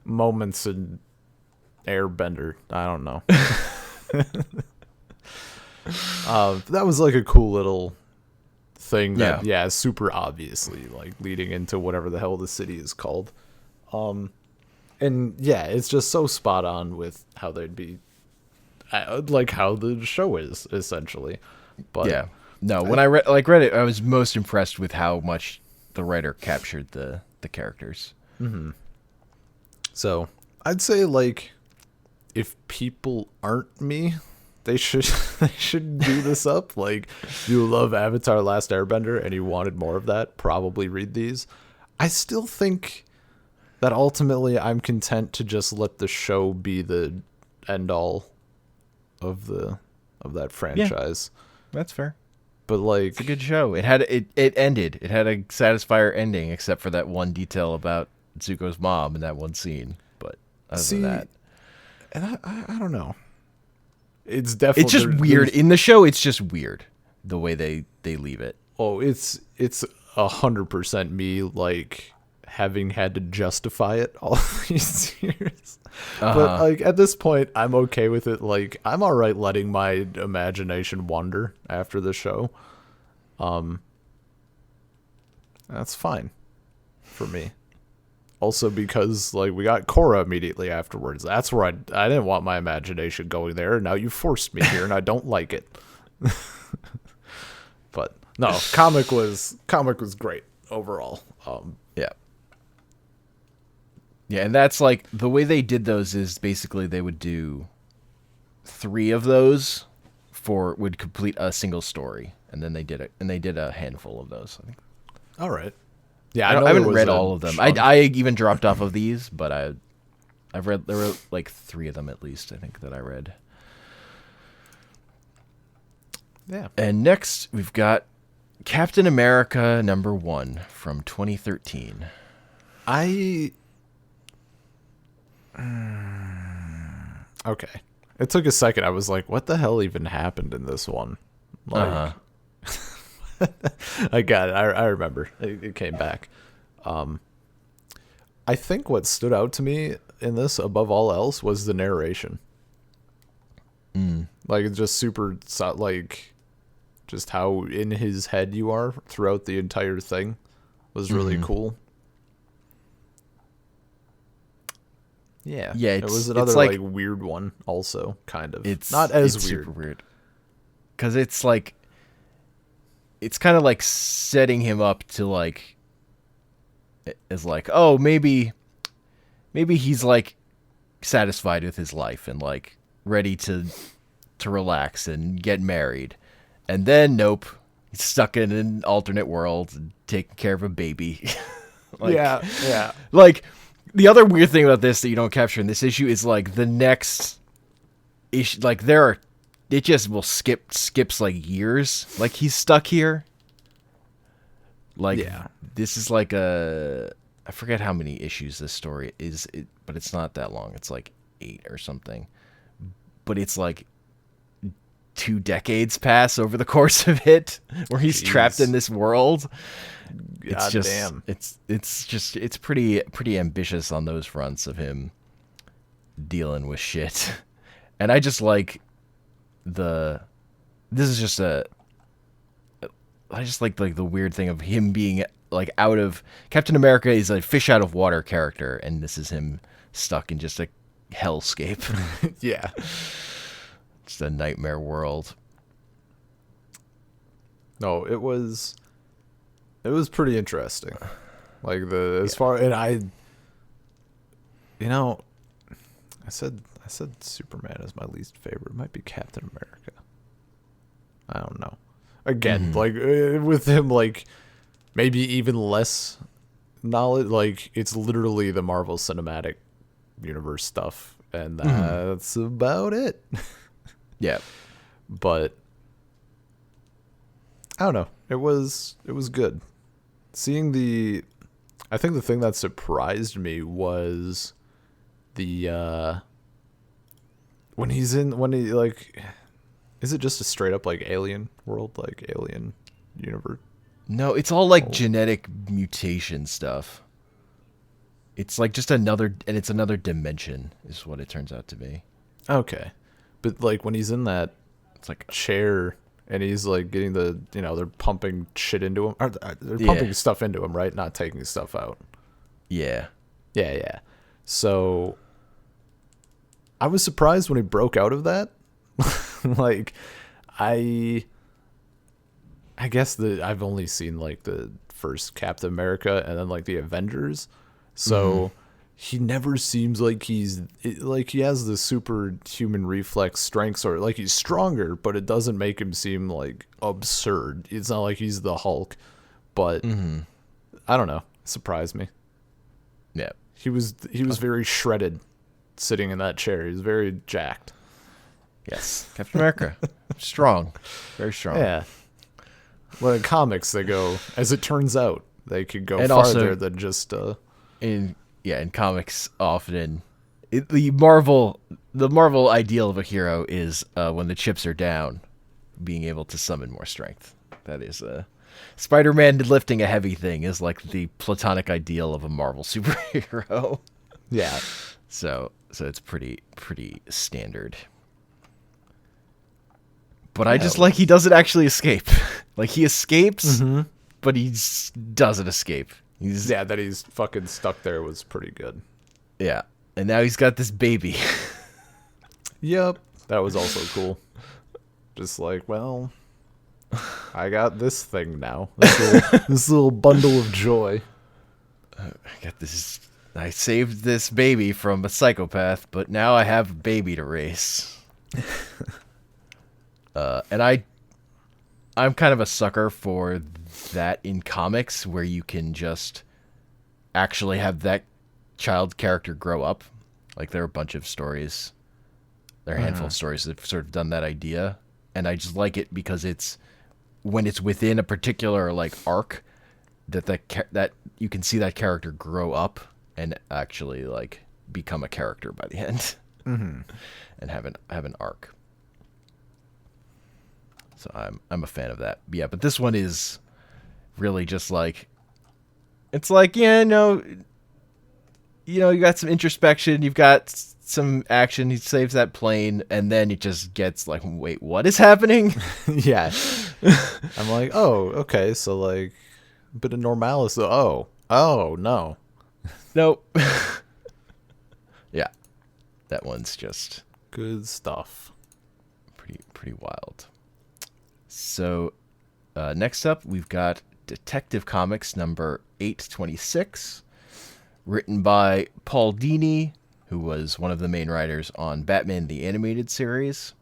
moments in Airbender. I don't know. That was like a cool little thing that, Yeah. super obviously like leading into whatever the hell the city is called. And yeah, it's just so spot on with how they'd be, like how the show is essentially. But Yeah. No, when I read it, I was most impressed with how much the writer captured the characters. so I'd say like if people aren't me, they should they should do this up. Like, if you love Avatar: Last Airbender and you wanted more of that, probably read these. I still think that ultimately I'm content to just let the show be the end all of that franchise. That's fair. But like, It's a good show. It ended. It had a satisfier ending, except for that one detail about Zuko's mom in that one scene. But other than that, and I don't know. It's definitely it's just weird in the show. It's just weird the way they leave it. Oh, it's 100% me like having had to justify it all these years. But like at this point, I'm okay with it. Like I'm all right letting my imagination wander after the show. That's fine for me. Also because like we got Korra immediately afterwards. That's where I didn't want my imagination going there. Now you forced me here and I don't like it. But no, comic was great overall. Yeah. Yeah, and that's like the way they did those is basically they would do 3 of those would complete a single story, and then they did a handful of those. I think. All right. Yeah, I know haven't there was read a all of them. chunk. I even dropped off of these, but I've read there were like 3 of them at least. I think that I read. Yeah. And next we've got Captain America #1 from 2013. Okay. It took a second. I was like, what the hell even happened in this one? Like, I got it. I remember. It came back. I think what stood out to me in this above all else was the narration. Like, it's just super, like, just how in his head you are throughout the entire thing was really cool. Yeah. Yeah, it was it's another like- like weird one also, kind of. It's not as it's weird. super weird. Cuz it's like it's kind of like setting him up to like as like, oh, maybe he's like satisfied with his life and like ready to relax and get married. And then nope, he's stuck in an alternate world and taking care of a baby. Like, yeah. like the other weird thing about this that you don't capture in this issue is like the next issue, like it just will skips like years. Like he's stuck here. Like Yeah. this is like I forget how many issues this story is, but it's not that long. It's like 8 or something. But it's like 2 decades pass over the course of it, where he's trapped in this world. It's God just damn. it's pretty ambitious on those fronts of him dealing with shit. And I just like this is just I just like the weird thing of him being like out of Captain America is a fish out of water character, and this is him stuck in just a hellscape. Yeah. Just a nightmare world. No, it was pretty interesting. Like as far, and I said Superman is my least favorite. It might be Captain America. I don't know. Again, like with him, like maybe even less knowledge. Like it's literally the Marvel Cinematic Universe stuff, and that's about it. Yeah. But I don't know. It was good. Seeing I think the thing that surprised me was the when he like, is it just a straight up like alien world, like alien universe? No, it's all like genetic mutation stuff. It's like just another dimension is what it turns out to be. Okay. But like when he's in that It's like chair, and he's like getting they're pumping shit into him. Or they're pumping stuff into him, right? Not taking stuff out. Yeah. Yeah. So I was surprised when he broke out of that. Like, I guess I've only seen like the first Captain America and then like the Avengers. So he never seems like he has the superhuman reflex strengths, or like he's stronger, but it doesn't make him seem like absurd. It's not like he's the Hulk, but I don't know. It surprised me. Yeah. He was very shredded sitting in that chair. He was very jacked. Yes. Captain America. Strong. Very strong. Yeah. Well, in comics, they go, as it turns out, they could go and farther also, than just... in comics, often, the Marvel ideal of a hero is when the chips are down, being able to summon more strength. That is... Spider-Man lifting a heavy thing is like the platonic ideal of a Marvel superhero. Yeah. So it's pretty standard. But I just like he doesn't actually escape. Like he escapes, but he doesn't escape. That he's fucking stuck there was pretty good. Yeah. And now he's got this baby. Yep. That was also cool. Just like, well, I got this thing now. This little bundle of joy. I saved this baby from a psychopath, but now I have a baby to raise. And I'm kind of a sucker for that in comics, where you can just actually have that child character grow up. Like there are a bunch of stories, there are a handful of stories that have sort of done that idea, and I just like it because it's when it's within a particular like arc that you can see that character grow up and actually like become a character by the end, and have an arc. So I'm a fan of that. Yeah, but this one is really just like, it's like, you got some introspection, you've got some action, he saves that plane, and then it just gets like, wait, what is happening? Yeah. I'm like, oh, okay, so like a bit of normality. Oh no. Nope. Yeah. That one's just good stuff. Pretty wild. So, next up, we've got Detective Comics number 826, written by Paul Dini, who was one of the main writers on Batman the Animated Series.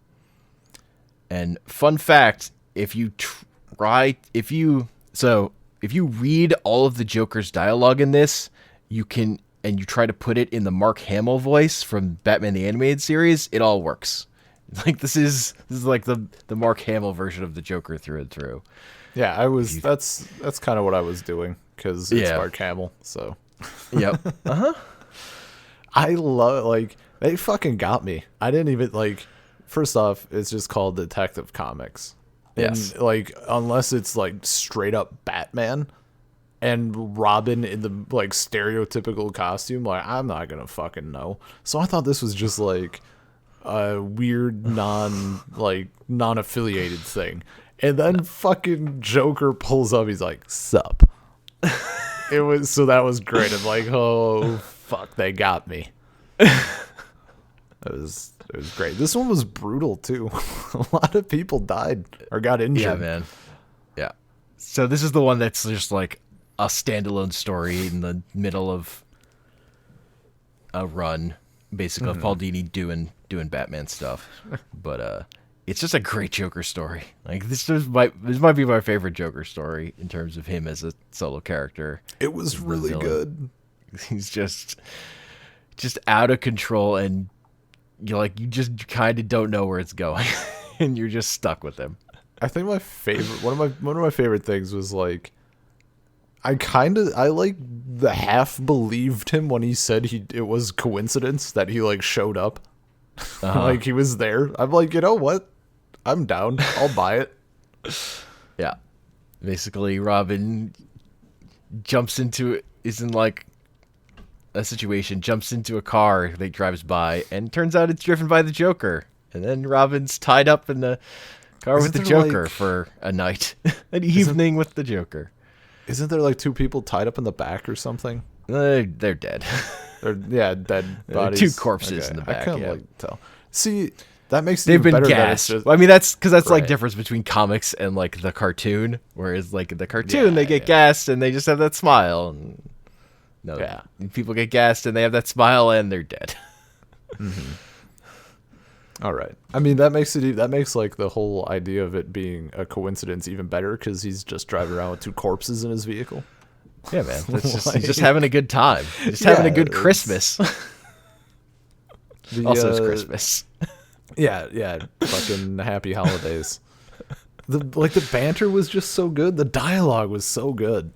And fun fact, if you read all of the Joker's dialogue in this, you try to put it in the Mark Hamill voice from Batman the Animated Series, it all works. Like this is like the Mark Hamill version of the Joker through and through. Yeah, that's kind of what I was doing because it's Mark Hamill. So, yep. I love like they fucking got me. I didn't even like. First off, it's just called Detective Comics. Yes. And like unless it's like straight up Batman and Robin in the like stereotypical costume, like I'm not gonna fucking know. So I thought this was just like a weird non-affiliated thing, and then fucking Joker pulls up, he's like, sup. That was great. I'm like, oh fuck, they got me. It was great. This one was brutal too. A lot of people died or got injured. Yeah, man. Yeah. So this is the one that's just like a standalone story in the middle of a run, basically, of Paul Dini doing Batman stuff. But it's just a great Joker story. Like this might be my favorite Joker story in terms of him as a solo character. It was really good. He's just out of control, and you just kind of don't know where it's going, and you're just stuck with him. I think my favorite one of my favorite things was like I like the half believed him when he said it was coincidence that he like showed up. Like he was there. I'm like, you know what? I'm down. I'll buy it. Yeah. Basically, Robin is in like a situation, jumps into a car that drives by, and turns out it's driven by the Joker. And then Robin's tied up in the car with the Joker for a night. An evening with the Joker. Isn't there like two people tied up in the back or something? They're dead. Dead bodies. Two corpses in the back. I can't tell. See, that makes it they've even been better gassed. Just, I mean, that's because that's like right. difference between comics and like the cartoon. Whereas like the cartoon, they get gassed and they just have that smile. And people get gassed and they have that smile and they're dead. Mm-hmm. All right. I mean, that makes like the whole idea of it being a coincidence even better because he's just driving around with two corpses in his vehicle. Yeah, man. He's just having a good time. Just having a good Christmas. Also, it's Christmas. Yeah. Fucking happy holidays. The banter was just so good. The dialogue was so good.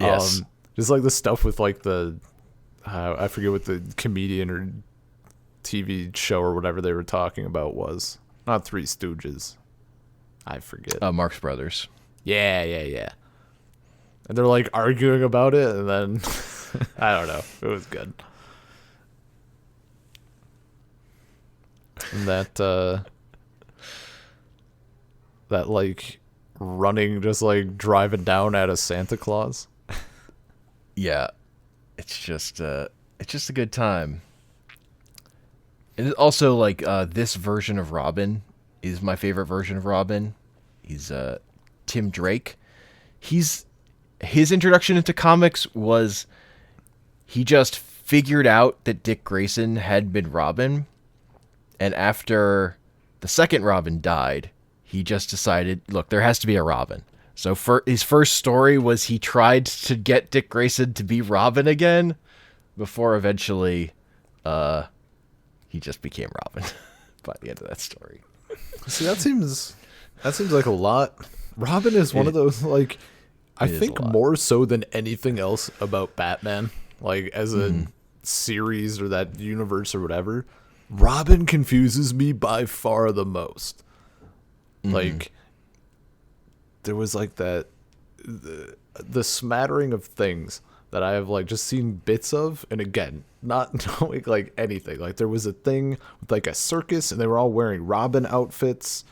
Yes. Just like the stuff with like the, I forget what the comedian or TV show or whatever they were talking about was. Not Three Stooges. I forget. Marx Brothers. Yeah. And they're like arguing about it, and then I don't know. It was good. And that like running, just like driving down at a Santa Claus. Yeah, it's just a good time. And also, like, this version of Robin is my favorite version of Robin. He's Tim Drake. His introduction into comics was he just figured out that Dick Grayson had been Robin, and after the second Robin died, he just decided, look, there has to be a Robin. So for his first story was he tried to get Dick Grayson to be Robin again, before eventually he just became Robin by the end of that story. See, that seems like a lot. Robin is one of those, like, I think more so than anything else about Batman, like as a series or that universe or whatever, Robin confuses me by far the most. Like, there was like that the smattering of things that I have like just seen bits of, and again, not knowing like anything. Like there was a thing with like a circus, and they were all wearing Robin outfits,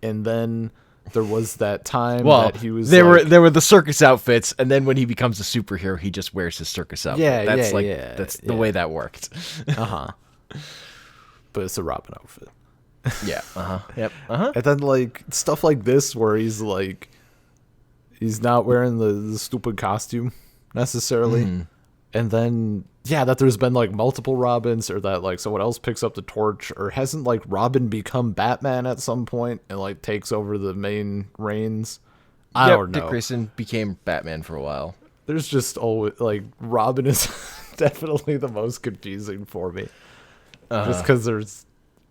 and then there was that time that he was there were the circus outfits, and then when he becomes a superhero, he just wears his circus outfit. That's the way that worked. But it's a Robin outfit. Yeah. Yep. And then like stuff like this where he's like he's not wearing the stupid costume necessarily. And then that there's been like multiple Robins, or that like someone else picks up the torch, or hasn't like Robin become Batman at some point and like takes over the main reins. I don't know. Dick Grayson became Batman for a while. There's just always like Robin is definitely the most confusing for me. Just because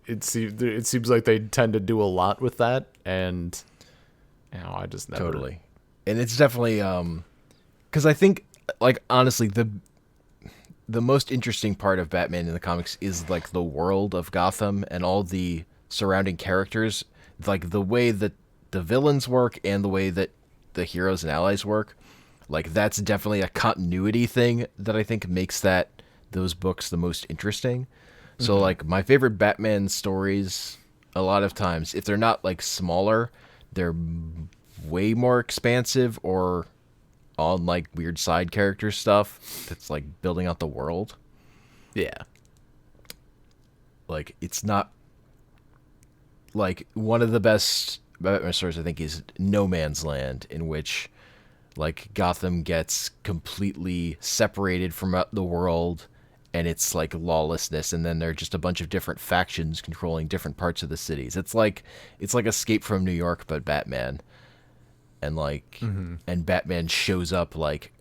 it seems like they tend to do a lot with that, and I just never. Totally. And it's definitely because I think, like, honestly, the most interesting part of Batman in the comics is like the world of Gotham and all the surrounding characters, like the way that the villains work and the way that the heroes and allies work. Like, that's definitely a continuity thing that I think makes those books the most interesting. So, like, my favorite Batman stories, a lot of times, if they're not, like, smaller, they're way more expansive or on, like, weird side character stuff that's, like, building out the world. Yeah. Like, it's not... Like, one of the best Batman stories, I think, is No Man's Land, in which, like, Gotham gets completely separated from the world, and it's like lawlessness, and then there are just a bunch of different factions controlling different parts of the cities. It's like Escape from New York, but Batman. And like and Batman shows up like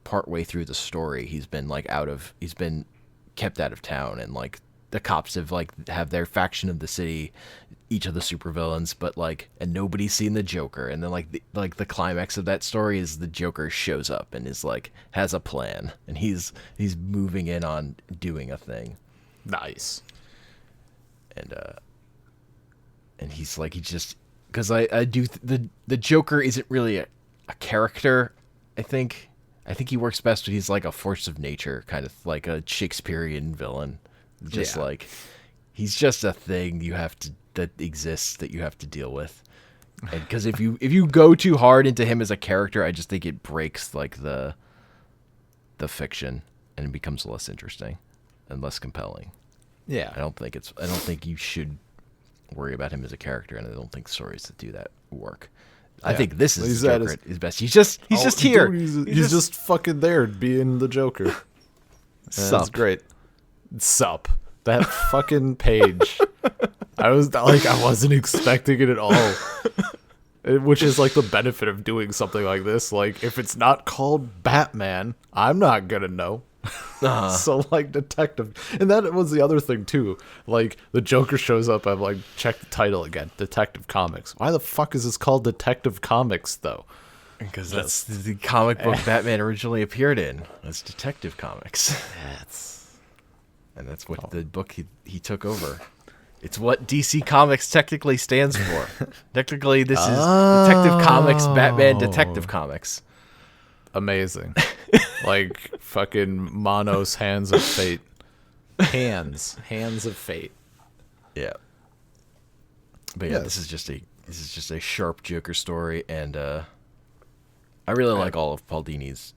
partway through the story. He's been kept out of town, and like the cops have their faction of the city, each of the supervillains, but like, and nobody's seen the Joker. And then the climax of that story is the Joker shows up and is like, has a plan, and he's moving in on doing a thing. Nice. And he's like, he just, because I do the Joker isn't really a character. I think he works best when he's like a force of nature, kind of like a Shakespearean villain. Just like He's just a thing that exists that you have to deal with. And because if you go too hard into him as a character, I just think it breaks like the fiction and it becomes less interesting and less compelling. Yeah. I don't think you should worry about him as a character, and I don't think stories that do that work. I think this is his Joker at his best. He's just here. Dude, he's just fucking there being the Joker. That's great. Sup. That fucking page. I wasn't expecting it at all. Which is like the benefit of doing something like this. Like, if it's not called Batman, I'm not gonna know. So like Detective, and that was the other thing too. Like the Joker shows up, I'm like, check the title again, Detective Comics. Why the fuck is this called Detective Comics though? Because that's the comic book Batman originally appeared in. That's Detective Comics. And that's what the book he took over. It's what DC Comics technically stands for. Technically, this is Detective Comics, Batman Detective Comics. Amazing. Like fucking Mono's Hands of Fate. Hands of Fate. Yeah. But yeah, this is just a sharp Joker story, and I really like all of Paul Dini's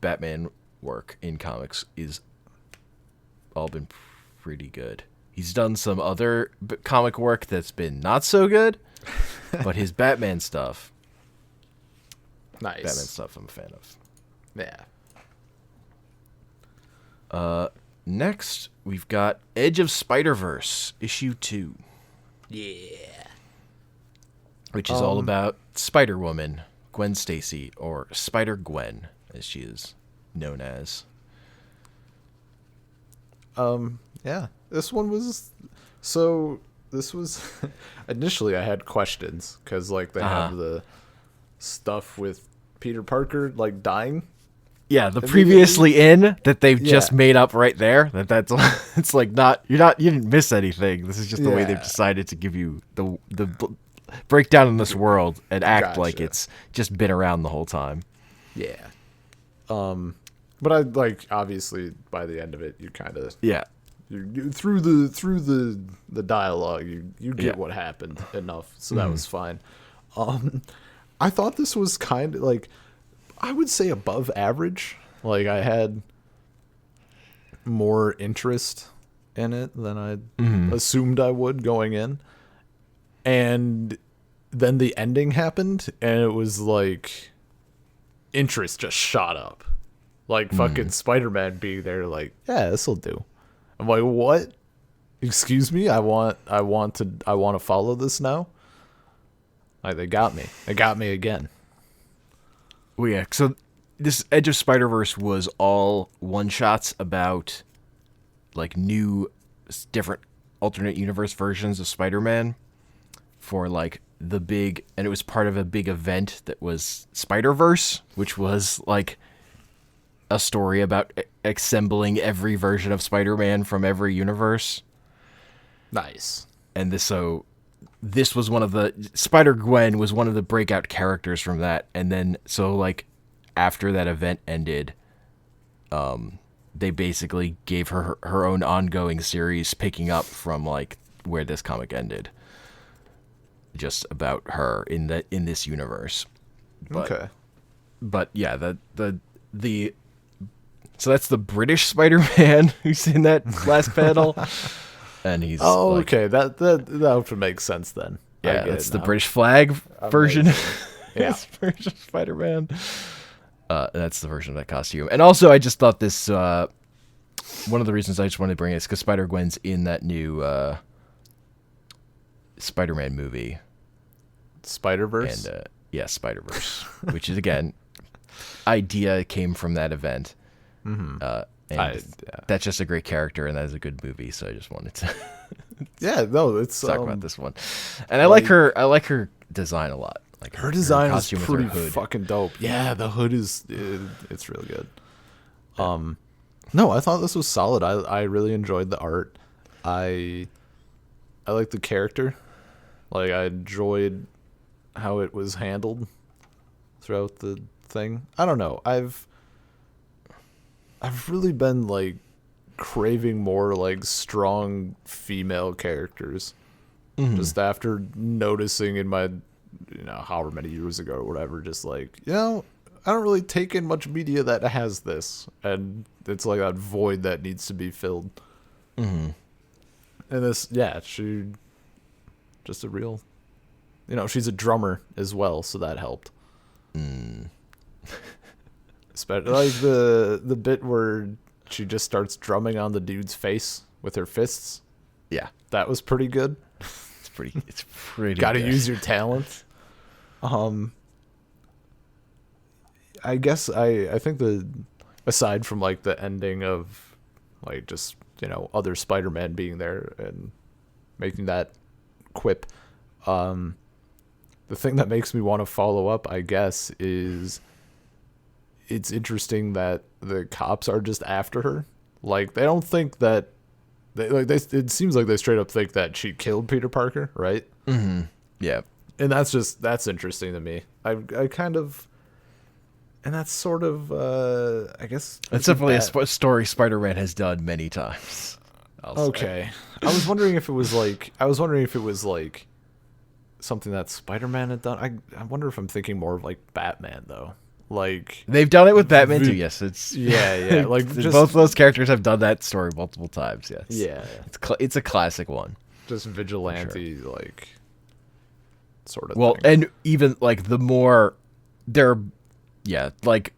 Batman work in comics is all been pretty good. He's done some other comic work that's been not so good, but his Batman stuff, I'm a fan of. Yeah. Next, we've got Edge of Spider-Verse, issue 2. Yeah. Which is all about Spider-Woman, Gwen Stacy, or Spider-Gwen, as she is known as. Yeah. This was initially I had questions because like they have the stuff with Peter Parker like dying. Yeah, the previously in that they've just made up right there. That's it's like you didn't miss anything. This is just the way they've decided to give you the breakdown in this world and act like it's just been around the whole time. Yeah. But I like obviously by the end of it you kind of you through the dialogue you get what happened enough, so that was fine. I thought this was kind of like, I would say above average. Like I had more interest in it than I assumed I would going in, and then the ending happened and it was like interest just shot up. Like fucking Spider-Man being there like, yeah, this'll do. I'm like, what? Excuse me? I want to follow this now. Like they got me. They got me again. Well, yeah. So this Edge of Spider-Verse was all one-shots about like new, different alternate universe versions of Spider-Man for like the big, and it was part of a big event that was Spider-Verse, which was like a story about assembling every version of Spider-Man from every universe. Nice. And this was one of the Spider-Gwen was one of the breakout characters from that. And then so like after that event ended, they basically gave her own ongoing series picking up from like where this comic ended, just about her in this universe. But yeah, the so that's the British Spider-Man who's in that last panel, and he's okay. That would make sense then. Yeah, that's the British flag version. Yeah, version of Spider-Man. That's the version of that costume. And also, I just thought this. One of the reasons I just wanted to bring it is because Spider-Gwen's in that new Spider-Man movie, Spider-Verse. And Spider-Verse, which is again, idea came from that event. That's just a great character, and that is a good movie. So I just wanted to, it's talk about this one. And I like her design a lot. Like her design is pretty hood. fucking dope. Yeah, the hood is it's really good. No, I thought this was solid. I really enjoyed the art. I like the character. Like I enjoyed how it was handled throughout the thing. I don't know. I've really been like craving more like strong female characters. Just after noticing in my, however many years ago or whatever, just like, I don't really take in much media that has this, and it's like that void that needs to be filled. And this, she just a real, she's a drummer as well, so that helped. Especially like the bit where she just starts drumming on the dude's face with her fists. Yeah, that was pretty good. It's pretty. Got to good. use your talents. I guess I think aside from like the ending of like just other Spider-Man being there and making that quip, the thing that makes me want to follow up, I guess, is it's interesting that the cops are just after her. Like, they don't think that it seems like they straight up think that she killed Peter Parker, right? Yeah, and that's interesting to me. I kind of, and that's sort of I guess it's definitely a story Spider-Man has done many times. Okay, I was wondering if it was like something that Spider-Man had done. I wonder if I'm thinking more of like Batman though. Like, they've done it with Batman too. Yes, it's yeah. Like both of those characters have done that story multiple times. Yes, yeah. It's a classic one. Just vigilante, like sort of. Well, thing. and even like the more like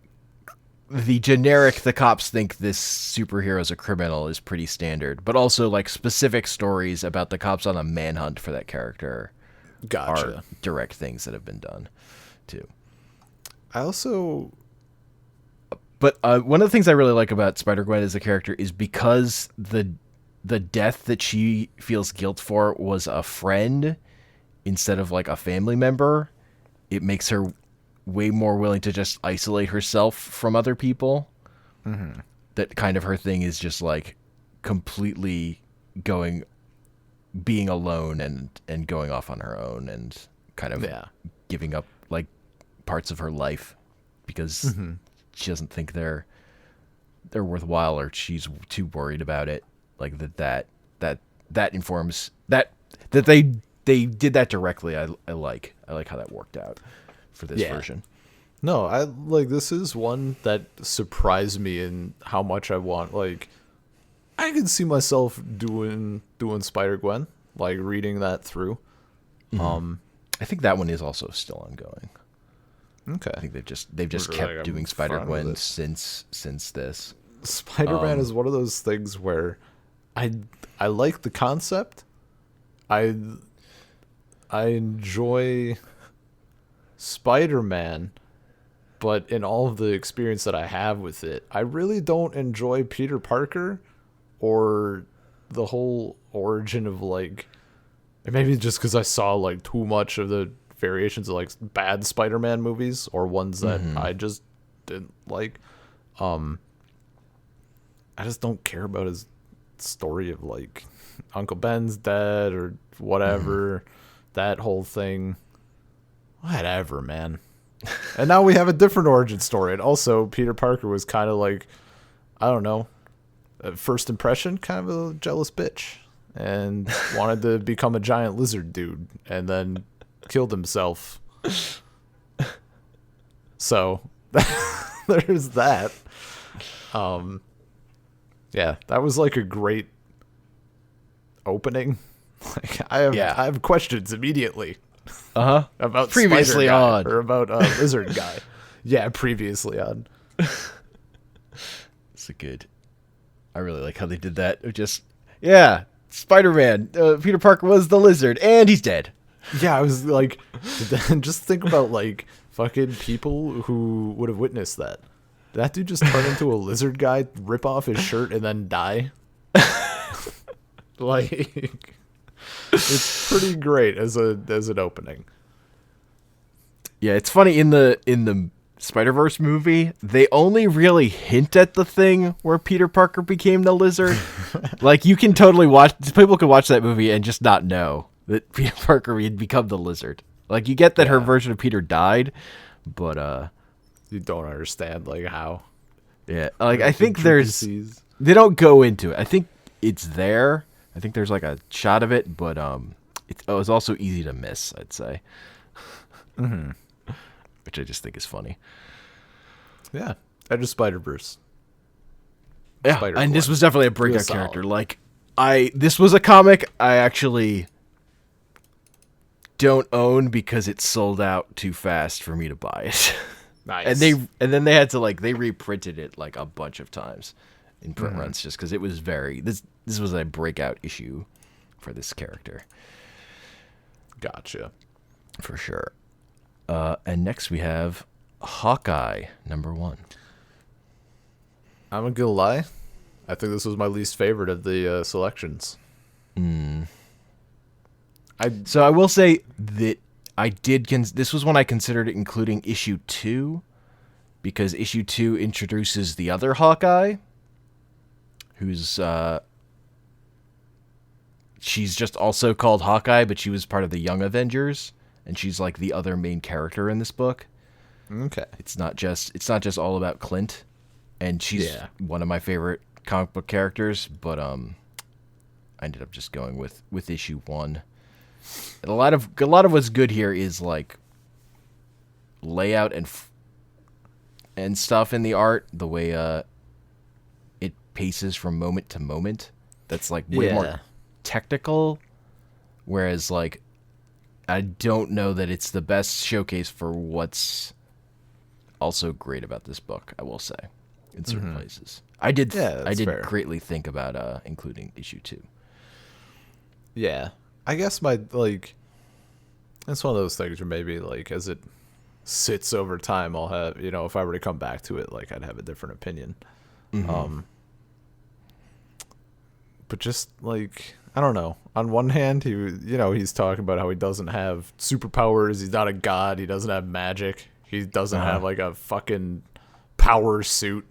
the generic, the cops think this superhero's a criminal is pretty standard, but also like specific stories about the cops on a manhunt for that character are direct things that have been done too. But one of the things I really like about Spider-Gwen as a character is because the death that she feels guilt for was a friend instead of like a family member, it makes her way more willing to just isolate herself from other people. That kind of her thing is just like completely being alone and going off on her own and kind of giving up like parts of her life because she doesn't think they're worthwhile, or she's too worried about it. Like that informs that they did that directly. I like how that worked out for this version. No, I like, this is one that surprised me in how much I want. Like, I can see myself doing Spider-Gwen, like reading that through. I think that one is also still ongoing. Okay. I think they've just kept doing Spider-Gwen since this. Spider-Man is one of those things where I like the concept. I enjoy Spider-Man, but in all of the experience that I have with it, I really don't enjoy Peter Parker or the whole origin of like, maybe just because I saw like too much of the variations of like bad Spider-Man movies or ones that I just didn't like. I just don't care about his story of like Uncle Ben's dead or whatever, that whole thing. Whatever, man. And now we have a different origin story. And also, Peter Parker was kind of like, I don't know, at first impression, kind of a jealous bitch and wanted to become a giant lizard dude and then killed himself. So there's that. Yeah, that was like a great opening. Like, I have questions immediately. About previously Spider Guy, on, or about Lizard Guy. Yeah, previously on. It's good. I really like how they did that. It just Spider-Man. Peter Parker was the Lizard, and he's dead. Yeah, I was like, just think about like fucking people who would have witnessed that. Did that dude just turn into a lizard guy, rip off his shirt, and then die? Like, it's pretty great as an opening. Yeah, it's funny in the Spider-Verse movie, they only really hint at the thing where Peter Parker became the Lizard. Like, you can totally people can watch that movie and just not know that Peter Parker had become the Lizard. Like, you get that her version of Peter died, but you don't understand like how. Yeah, like I think there's They don't go into it. I think it's there. I think there's like a shot of it, but it was also easy to miss, I'd say. Mm-hmm. Which I just think is funny. Yeah. Edge of Spider-Verse. Yeah, and this was definitely a breakout character. Like, this was a comic I actually don't own because it sold out too fast for me to buy it. Nice. And then they had to they reprinted it like a bunch of times in print runs just because it was this was a breakout issue for this character. Gotcha. For sure. And next we have Hawkeye, #1. I'm not gonna lie. I think this was my least favorite of the selections. So I will say that I did. This was one I considered including issue 2, because issue 2 introduces the other Hawkeye, who's she's just also called Hawkeye, but she was part of the Young Avengers, and she's like the other main character in this book. Okay. It's not just all about Clint, and she's one of my favorite comic book characters, but I ended up just going with issue 1. And a lot of what's good here is like layout and stuff in the art, the way it paces from moment to moment. That's like way more technical, whereas like I don't know that it's the best showcase for what's also great about this book, I will say, in certain places. I did fair. greatly think about including issue 2. Yeah. I guess my, like, it's one of those things where maybe, like, as it sits over time, I'll have, if I were to come back to it, like, I'd have a different opinion. But just, like, I don't know. On one hand, he's talking about how he doesn't have superpowers, he's not a god, he doesn't have magic, he doesn't have, like, a fucking power suit.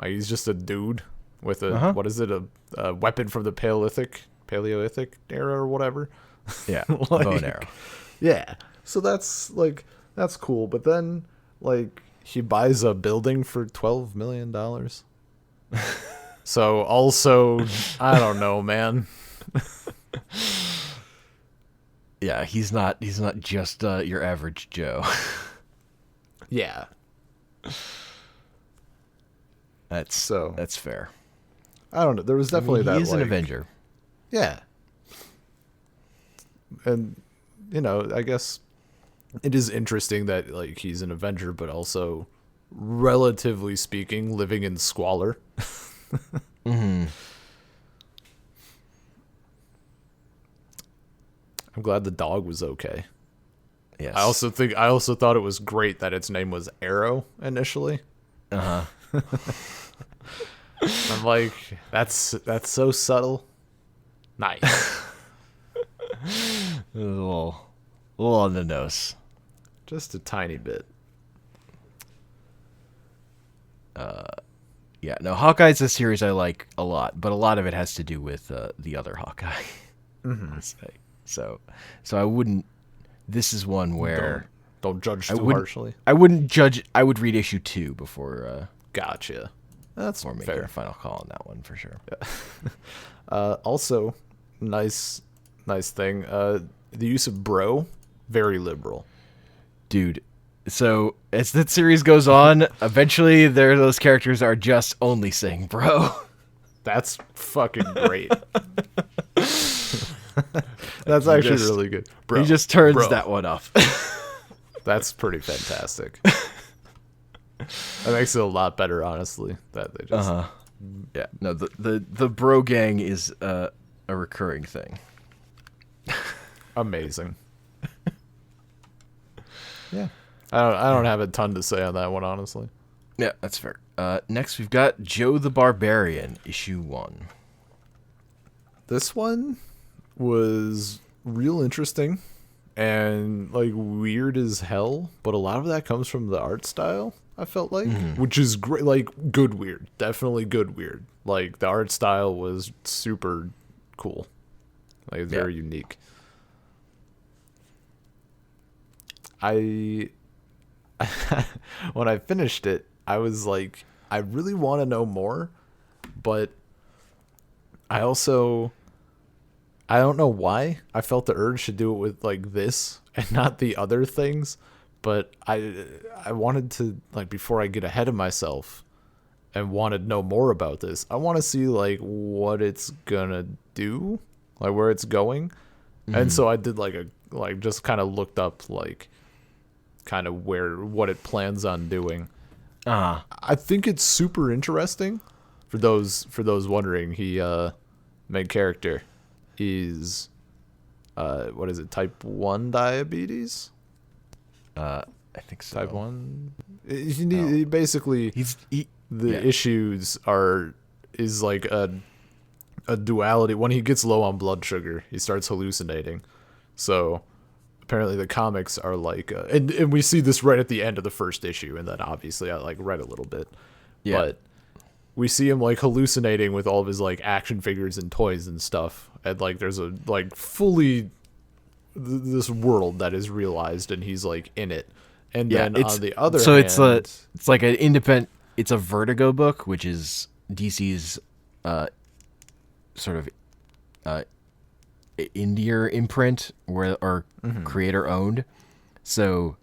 Like, he's just a dude with a, what is it, a weapon from the Paleolithic era or whatever. Yeah, like, bow and arrow. Yeah. So that's cool. But then like he buys a building for $12 million. So also, I don't know, man. Yeah, he's not just your average Joe. Yeah. That's fair. I don't know. There was definitely that. He is an Avenger. Yeah. And I guess it is interesting that like he's an Avenger, but also, relatively speaking, living in squalor. I'm glad the dog was okay. Yes. I also thought it was great that its name was Arrow initially. I'm like, that's so subtle. Nice. A little on the nose. Just a tiny bit. Yeah, no, Hawkeye's a series I like a lot, but a lot of it has to do with the other Hawkeye. I'd say. So I wouldn't. This is one where don't judge too harshly. I wouldn't judge. I would read issue 2 before. Gotcha. That's before making a final call on that one for sure. Yeah. Also, nice thing. The use of bro, very liberal. Dude, so as that series goes on, eventually those characters are just only saying bro. That's fucking great. That's actually really good. Bro, he just turns that one off. That's pretty fantastic. That makes it a lot better, honestly. That they just yeah. No, the bro gang is a recurring thing. Amazing. Yeah. I don't have a ton to say on that one, honestly. Yeah, that's fair. Next, we've got Joe the Barbarian, issue 1. This one was real interesting and like weird as hell, but a lot of that comes from the art style, I felt like, which is great. Like, good weird. Definitely good weird. Like, the art style was super cool. Like, very unique. When I finished it, I was like, I really want to know more, but I also, I don't know why I felt the urge to do it with like this and not the other things, but I wanted to, like, before I get ahead of myself and want to know more about this, I want to see like what it's gonna do, like where it's going. And so I did like just kind of looked up like kind of what it plans on doing. I think it's super interesting. For those wondering, he main character is what is it, type 1 diabetes? I think so. Type 1. He basically issues is like a duality. When he gets low on blood sugar, he starts hallucinating. So apparently the comics are like and we see this right at the end of the first issue, and then obviously I like read a little bit. Yeah. But we see him like hallucinating with all of his like action figures and toys and stuff, and like there's a like fully this world that is realized, and he's like in it. And then on the other hand, it's like an independent. It's a Vertigo book, which is DC's sort of indie imprint, or creator owned. So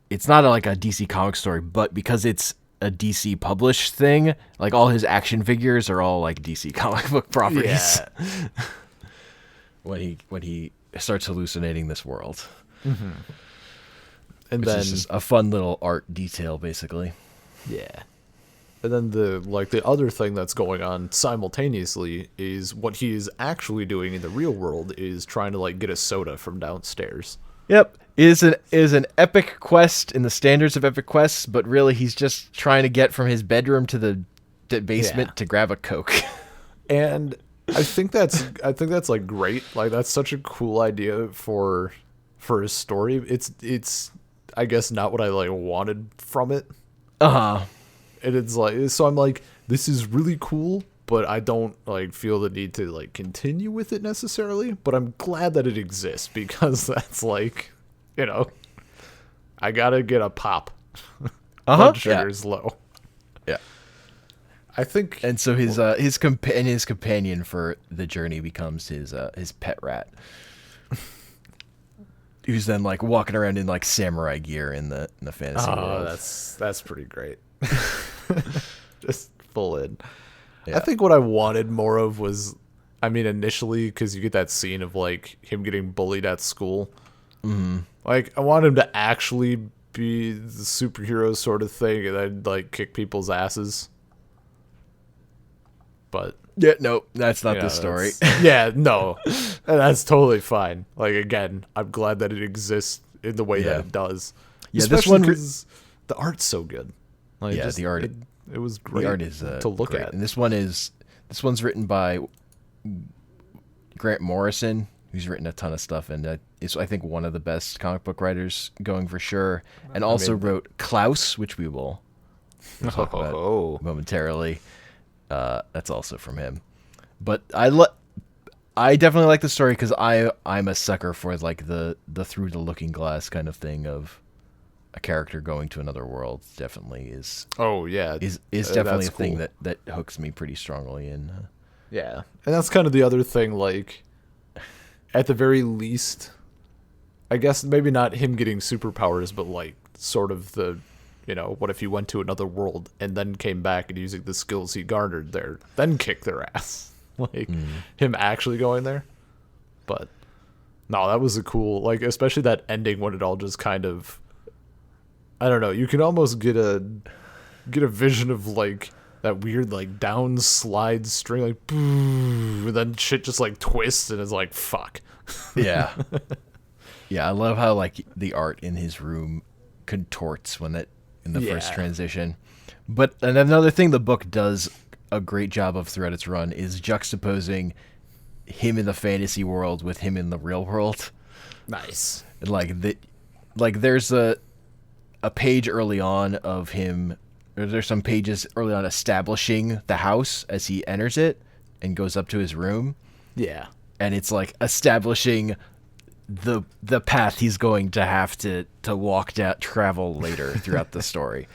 it's not like a DC comic story, but because it's a DC published thing, like all his action figures are all like DC comic book properties. Yeah. when he starts hallucinating this world, and which then is just a fun little art detail, basically. yeah. And then the other thing that's going on simultaneously is what he is actually doing in the real world is trying to like get a soda from downstairs. Yep, is an epic quest in the standards of epic quests, but really he's just trying to get from his bedroom to the basement to grab a Coke. And I think that's like great. Like that's such a cool idea for a story. It's I guess not what I like wanted from it. And it's like, so I'm like, this is really cool, but I don't like feel the need to like continue with it necessarily. But I'm glad that it exists, because that's like, you know, I gotta get a pop. Blood sugar's low. Yeah, I think. And so his companion for the journey becomes his pet rat, who's then like walking around in like samurai gear in the fantasy world. That's pretty great. Just full in. Yeah. I think what I wanted more of was, I mean, initially, because you get that scene of like him getting bullied at school. Like I want him to actually be the superhero sort of thing, and then like kick people's asses. But yeah, no, that's not the story. Yeah, no, and that's totally fine. Like again, I'm glad that it exists in the way that it does. Yeah, especially this one because the art's so good. Like, yeah, just, the art. It was great. The art is to look great. at. And this one's written by Grant Morrison, who's written a ton of stuff, and is I think one of the best comic book writers going for sure. And also wrote Klaus, which we'll talk about momentarily. That's also from him. But I definitely like the story because I'm a sucker for like the through the looking glass kind of thing of a character going to another world. Definitely is definitely a thing that hooks me pretty strongly in. Yeah, and that's kind of the other thing. Like, at the very least, I guess maybe not him getting superpowers, but like sort of the, you know, what if he went to another world and then came back and using the skills he garnered there, then kick their ass. Like him actually going there. But no, that was a cool, like, especially that ending when it all just kind of, I don't know, you can almost get a vision of like that weird like down slide string, like boom, and then shit just like twists and it's like fuck. Yeah. Yeah, I love how like the art in his room contorts when that in the first transition. But another thing the book does a great job of throughout its run is juxtaposing him in the fantasy world with him in the real world. Nice. And like there's a page early on of him, or there's some pages early on establishing the house as he enters it and goes up to his room. Yeah. And it's like establishing the path he's going to have to walk down, travel later throughout the story.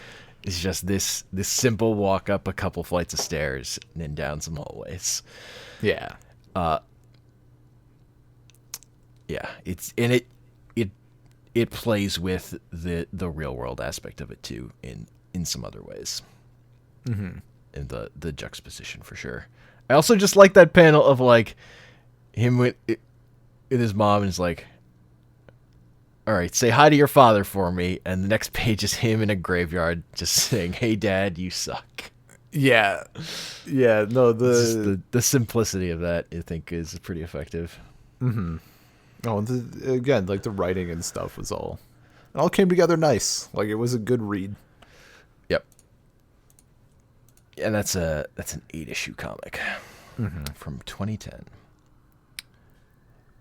It's just this simple walk up a couple flights of stairs and then down some hallways. Yeah. Yeah, it plays with the real world aspect of it too in some other ways. Mm-hmm. In the juxtaposition for sure. I also just like that panel of like him with his mom and is like, all right, say hi to your father for me. And the next page is him in a graveyard just saying, hey, Dad, you suck. Yeah. Yeah, no, the simplicity of that, I think, is pretty effective. Mm-hmm. Oh, again, like the writing and stuff it all came together nice. Like it was a good read. Yep. And that's an 8-issue comic from 2010.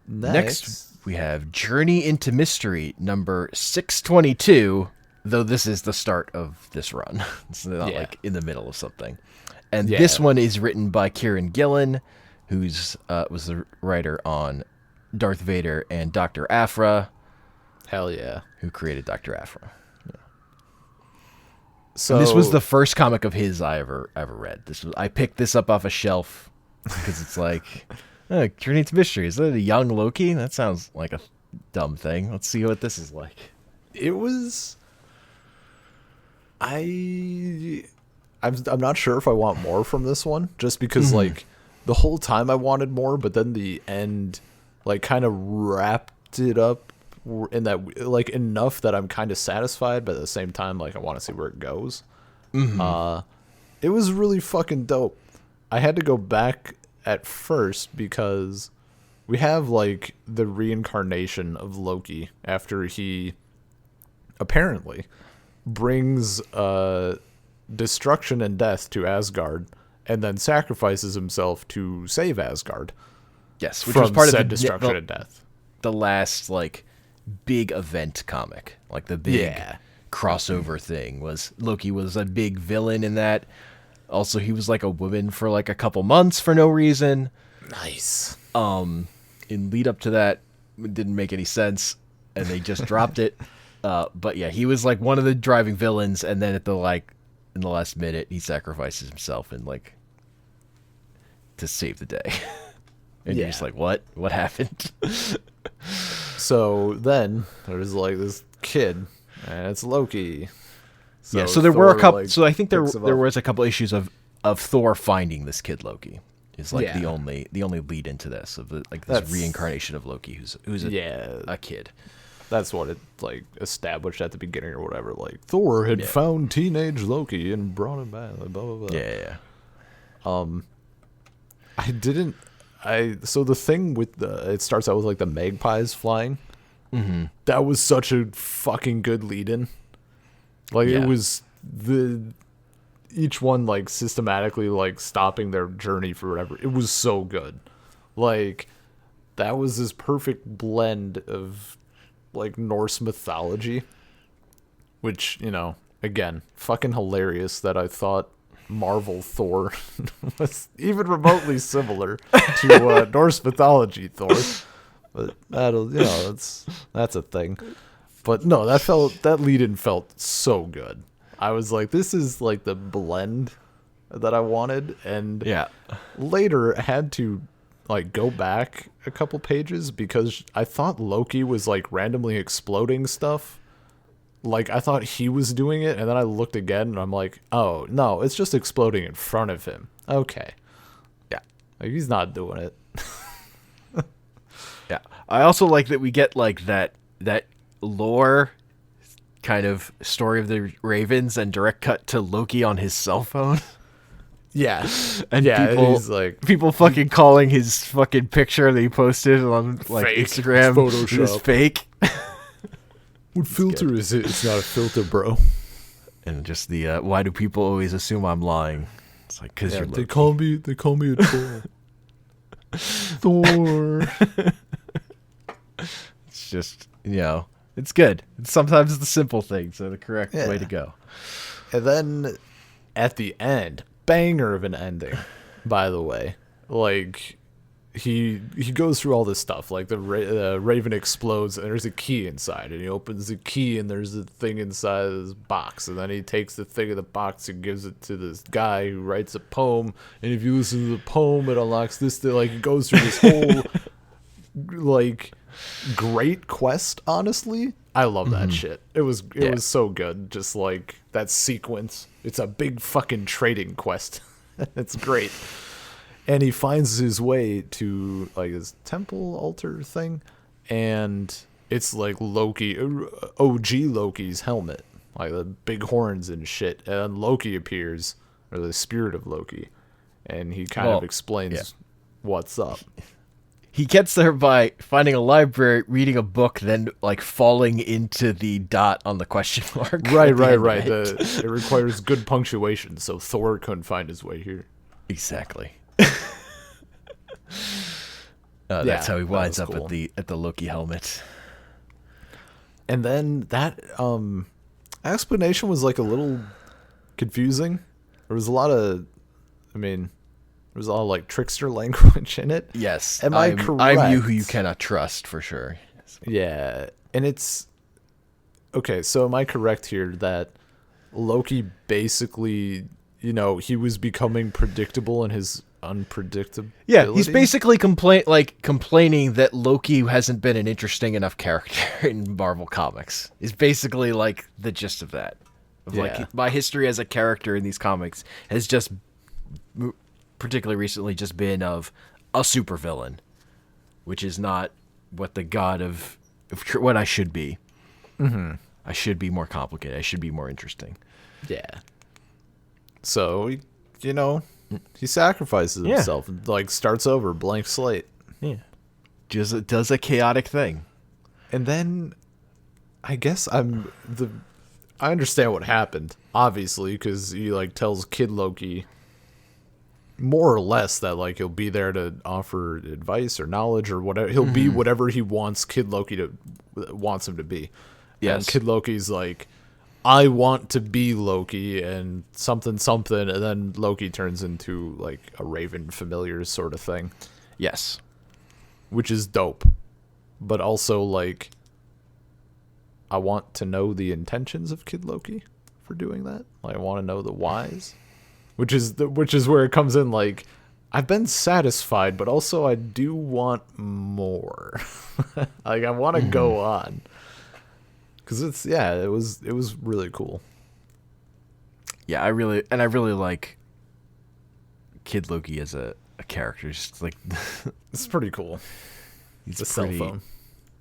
Next, we have Journey into Mystery, number 622, though this is the start of this run. It's not like in the middle of something. And this one is written by Kieran Gillen, who's was the writer on Darth Vader and Dr. Aphra. Hell yeah. Who created Dr. Aphra. Yeah. So and this was the first comic of his I ever read. I picked this up off a shelf because it's like... Journey to Mystery. Is that a young Loki? That sounds like a dumb thing. Let's see what this is like. It was... I'm not sure if I want more from this one, just because like the whole time I wanted more, but then the end like kind of wrapped it up in that like enough that I'm kind of satisfied, but at the same time like I want to see where it goes. It was really fucking dope. I had to go back at first because we have like the reincarnation of Loki after he apparently brings destruction and death to Asgard and then sacrifices himself to save Asgard. Yes, which was part of the destruction and death. The last like big event comic, like the big crossover thing was Loki was a big villain in that. Also, he was like a woman for like a couple months for no reason. Nice. In lead up to that, it didn't make any sense, and they just dropped it. But yeah, he was like one of the driving villains, and then in the last minute, he sacrifices himself and like to save the day. And you're just like, what? What happened? So then there's like this kid, and it's Loki. So there were a couple. Like, so I think there was a couple issues of Thor finding this kid Loki is like the only lead into this of this reincarnation of Loki who's a kid. That's what it like established at the beginning or whatever. Like Thor had found teenage Loki and brought him back. Like, blah blah blah. Yeah. So the thing with it starts out with like the magpies flying. Mm-hmm. That was such a fucking good lead-in. Like it was each one like systematically like stopping their journey for whatever. It was so good. Like that was this perfect blend of like Norse mythology, which, you know, again, fucking hilarious that I thought Marvel Thor was even remotely similar to Norse mythology Thor. But that's a thing. But no, that lead-in felt so good. I was like, this is like the blend that I wanted, and later had to like go back a couple pages because I thought Loki was like randomly exploding stuff. Like I thought he was doing it, and then I looked again and I'm like, oh no, it's just exploding in front of him. Okay. Yeah. Like, he's not doing it. Yeah. I also like that we get like that lore kind of story of the Ravens and direct cut to Loki on his cell phone. Yeah. And he's like people fucking calling his fucking picture that he posted on like fake. Instagram Photoshop. is fake. What filter is it? It's not a filter, bro. And just the why do people always assume I'm lying? It's like because you're Loki. They call me a troll. Thor. It's just, it's good. Sometimes the simple things are the correct way to go. And then at the end, banger of an ending, by the way. Like, he goes through all this stuff, like the raven explodes and there's a key inside, and he opens the key and there's a thing inside of this box, and then he takes the thing in the box and gives it to this guy who writes a poem, and if you listen to the poem it unlocks this thing. Like, it goes through this whole like great quest. Honestly, I love that shit. It was so good. Just like that sequence, it's a big fucking trading quest. It's great. And he finds his way to like his temple altar thing, and it's like Loki, OG Loki's helmet, like the big horns and shit. And then Loki appears, or the spirit of Loki, and he kind of explains what's up. He gets there by finding a library, reading a book, then like falling into the dot on the question mark. Right. It requires good punctuation, so Thor couldn't find his way here. Exactly. That's how he winds up cool. at the Loki helmet. And then that explanation was like a little confusing. There was a lot of like trickster language in it. Yes. Am I correct? I'm you who you cannot trust, for sure. Yeah. And it's okay, so am I correct here that Loki basically, he was becoming predictable in his unpredictability? Yeah, he's basically complaining that Loki hasn't been an interesting enough character in Marvel Comics. Is basically like the gist of that. Like, my history as a character in these comics has just, particularly recently, just been of a supervillain, which is not what the god of what I should be. Mm-hmm. I should be more complicated. I should be more interesting. Yeah. So, he sacrifices himself and like starts over, blank slate. Yeah. Just does a chaotic thing. And then I guess I understand what happened, obviously, because he like tells Kid Loki more or less that like he'll be there to offer advice or knowledge or whatever. He'll be whatever he wants Kid Loki wants him to be. Yes. And Kid Loki's like, I want to be Loki and something, and then Loki turns into like a Raven familiar sort of thing. Yes. Which is dope. But also, like, I want to know the intentions of Kid Loki for doing that. Like, I want to know the whys. Which is where it comes in, like, I've been satisfied, but also I do want more. Like, I want to go on. Because it was really cool. Yeah, I really like Kid Loki as a character. Just like it's pretty cool. He's a cell phone.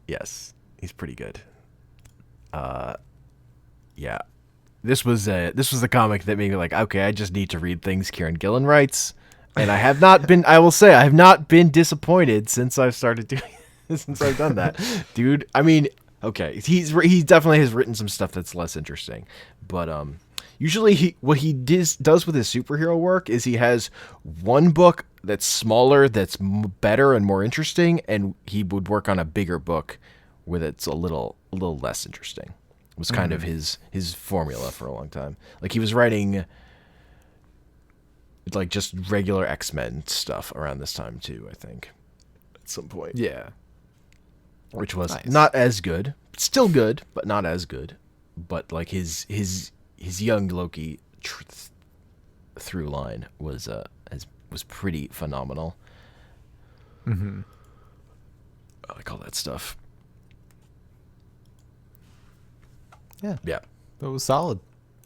Yes, he's pretty good. Yeah, this was a comic that made me like, okay, I just need to read things Kieran Gillen writes, and I have not been. I will say I have not been disappointed since I've started doing since I've done that, dude. I mean. Okay, he definitely has written some stuff that's less interesting, but usually what he does with his superhero work is he has one book that's smaller, that's better and more interesting, and he would work on a bigger book where it's a little less interesting. It was kind of his formula for a long time. Like, he was writing like just regular X-Men stuff around this time too, I think, at some point. Yeah. Which was not as good. Still good, but not as good. But like his young Loki through line was pretty phenomenal. Mm-hmm. I like all that stuff. Yeah. Yeah. It was solid.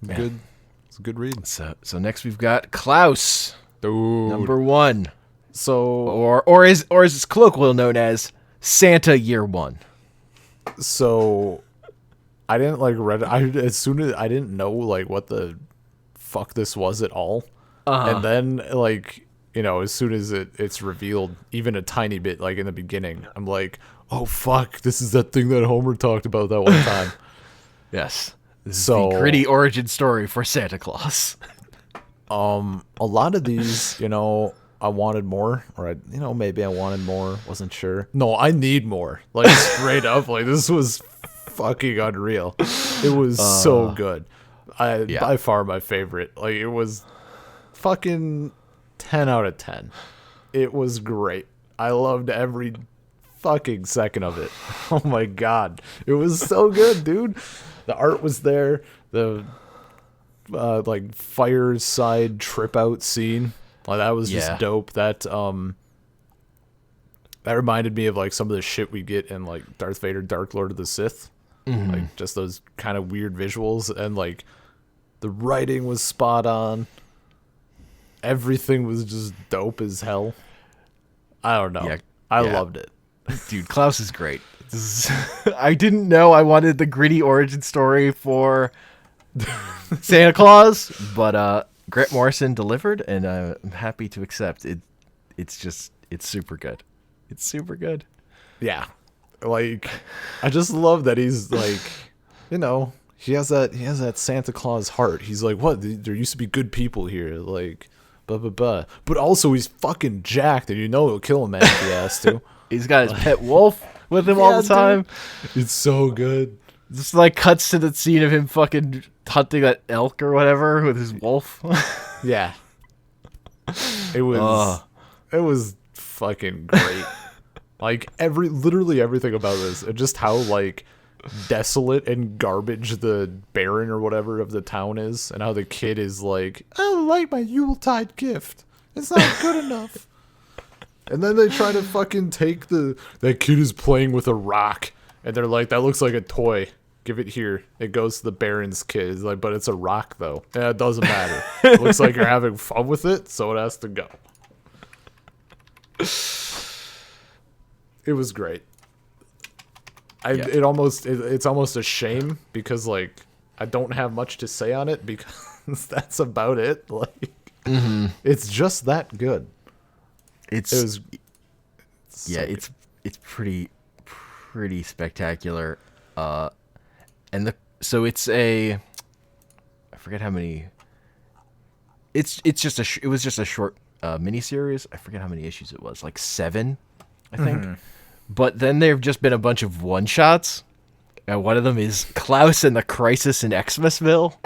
Good. It's a good read. So next we've got Klaus. Dude. Number 1. So or is it's colloquially known as Santa Year 1. So I didn't like read it. As soon as I didn't know like what the fuck this was at all. And then like, as soon as it's revealed even a tiny bit, like in the beginning, I'm like, oh fuck, this is that thing that Homer talked about that one time. Yes. This is the gritty origin story for Santa Claus. A lot of these, I wanted more, or maybe I wanted more, wasn't sure. No, I need more. Like, straight up, like, this was fucking unreal. It was so good. By far my favorite. Like, it was fucking 10 out of 10. It was great. I loved every fucking second of it. Oh my god, it was so good, dude. The art was there. The like fireside trip out scene, like that was just dope. That that reminded me of like some of the shit we get in like Darth Vader, Dark Lord of the Sith. Like just those kind of weird visuals, and like the writing was spot on. Everything was just dope as hell. I don't know. I loved it. Dude, Klaus is great. I didn't know I wanted the gritty origin story for Santa Claus, but Grant Morrison delivered, and I'm happy to accept it. It's super good. It's super good. Yeah. Like, I just love that he's like, you know, he has that Santa Claus heart. He's like, what? There used to be good people here, like, blah blah blah. But also, he's fucking jacked, and you know he'll kill a man if he has to. He's got his pet wolf with him all the time. Dude. It's so good. Just like cuts to the scene of him fucking hunting that elk or whatever with his wolf. Yeah. It was fucking great. Like literally everything about this, and just how like desolate and garbage the Baron or whatever of the town is, and how the kid is like, I don't like my Yuletide gift. It's not good enough. And then they try to fucking take that kid is playing with a rock, and they're like, that looks like a toy. Give it here. It goes to the Baron's kid. It's like, but it's a rock though. Yeah, it doesn't matter. It looks like you're having fun with it, so it has to go. It was great. It's almost a shame because like I don't have much to say on it because that's about it. Like it's just that good. It's pretty spectacular. I forget how many. It was just a short miniseries. I forget how many issues it was, like 7, I think. But then there have just been a bunch of one-shots. And one of them is Klaus and the Crisis in Xmasville.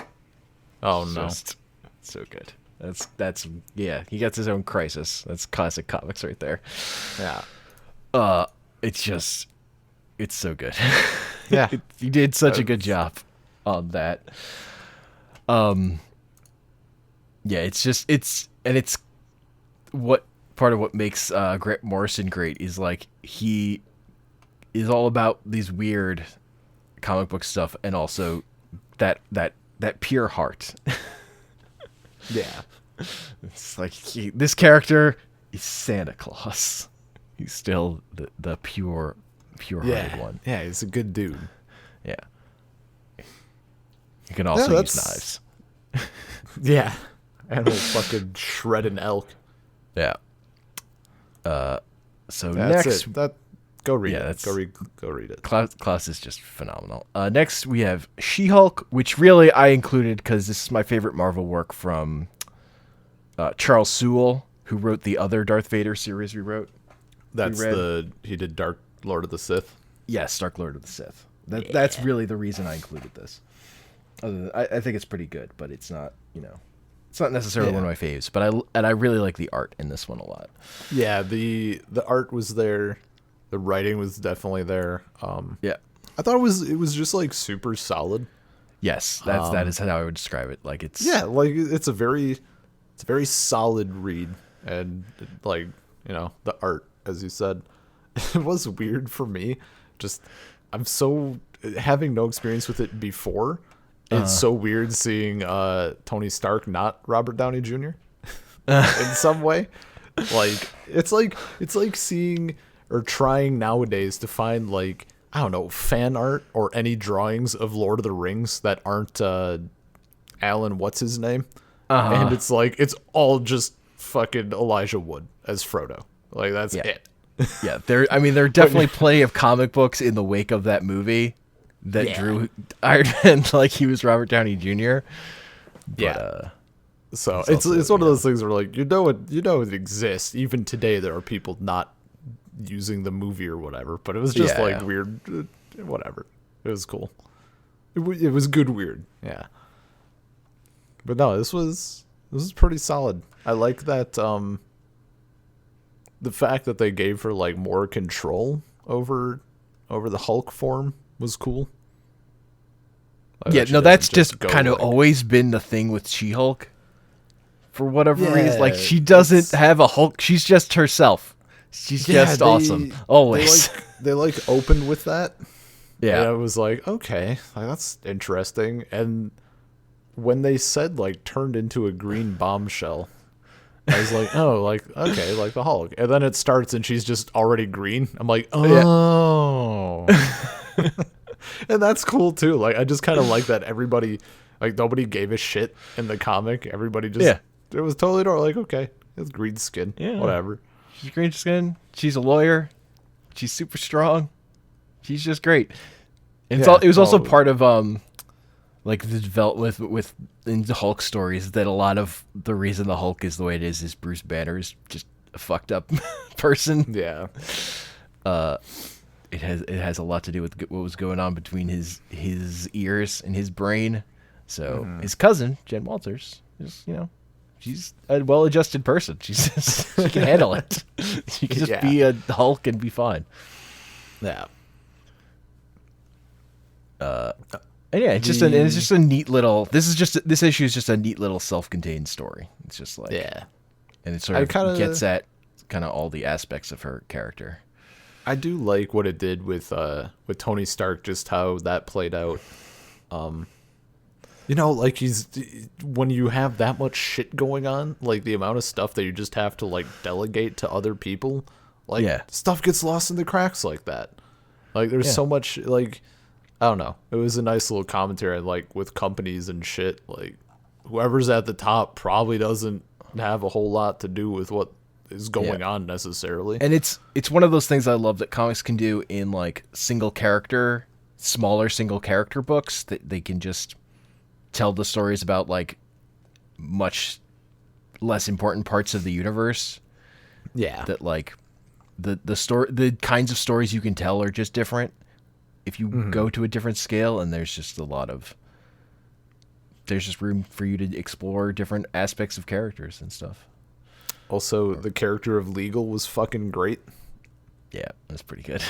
Oh, no. Just so good. That's he gets his own crisis. That's classic comics right there. Yeah. It's so good. Yeah. He did such a good job on that. Yeah, it's what part of what makes Grant Morrison great is like he is all about these weird comic book stuff, and also that pure heart. Yeah. It's like this character is Santa Claus. He's still the pure-hearted one. Yeah, he's a good dude. Yeah. You can also use knives. Yeah. And we'll fucking shred an elk. Yeah. So that's next, it. Go read it. That's, go read it. Klaus is just phenomenal. Next we have She-Hulk, which really I included because this is my favorite Marvel work from Charles Sewell, who wrote the other Darth Vader series we wrote. He did Dark Lord of the Sith. Yes, Dark Lord of the Sith. That's really the reason I included this. I think it's pretty good, but it's not, it's not necessarily one of my faves. But I really like the art in this one a lot. Yeah, the art was there, the writing was definitely there. Yeah, I thought it was just like super solid. Yes, that is how I would describe it. Like it's a very solid read, and like the art, as you said, it was weird for me. Just I'm so having no experience with it before. It's so weird seeing Tony Stark not Robert Downey Jr. in some way. Like it's like seeing or trying nowadays to find like, I don't know, fan art or any drawings of Lord of the Rings that aren't Alan what's his name. And it's like it's all just fucking Elijah Wood as Frodo. Like that's it. Yeah, there are definitely plenty of comic books in the wake of that movie that drew Iron Man like he was Robert Downey Jr. But, so it's one of those things where like it exists. Even today there are people not using the movie or whatever, but it was just weird, whatever. It was cool. It was good weird. Yeah. But no, this was pretty solid. I like that the fact that they gave her like more control over the Hulk form was cool. Like, Yeah, she no, doesn't that's just go, kind of like- always been the thing with She-Hulk. For whatever reason, like Yeah, she doesn't it's- have a Hulk. She's just herself. She's Yeah, just awesome. Always. They opened with that. Yeah. And I was like, okay, like, that's interesting. And when they said like turned into a green bombshell, I was like, oh, like, okay, like the Hulk. And then it starts and she's just already green. I'm like, oh. And that's cool too. Like, I just kind of like that everybody, like, nobody gave a shit in the comic. Everybody just, it was totally normal. Like, okay, it's green skin. Yeah. Whatever. She's green skin. She's a lawyer. She's super strong. She's just great. And it was also part of like the development with in the Hulk stories that a lot of the reason the Hulk is the way it is Bruce Banner is just a fucked up person. Yeah. It has a lot to do with what was going on between his ears and his brain. So his cousin Jen Walters is, she's a well-adjusted person. She can handle it. She can just be a Hulk and be fine. Yeah. And yeah, it's just a neat little. This issue is just a neat little self-contained story. It's just like and it sort of gets at kind of all the aspects of her character. I do like what it did with Tony Stark, just how that played out. Like when you have that much shit going on, like the amount of stuff that you just have to like delegate to other people, like stuff gets lost in the cracks like that. Like there's so much, like, I don't know. It was a nice little commentary, like with companies and shit. Like whoever's at the top probably doesn't have a whole lot to do with what is going on necessarily. And it's one of those things I love that comics can do in like smaller single character books, that they can just tell the stories about like much less important parts of the universe. Yeah. That like the kinds of stories you can tell are just different if you go to a different scale, and there's just room for you to explore different aspects of characters and stuff. Also, the character of Legal was fucking great. Yeah, that's pretty good.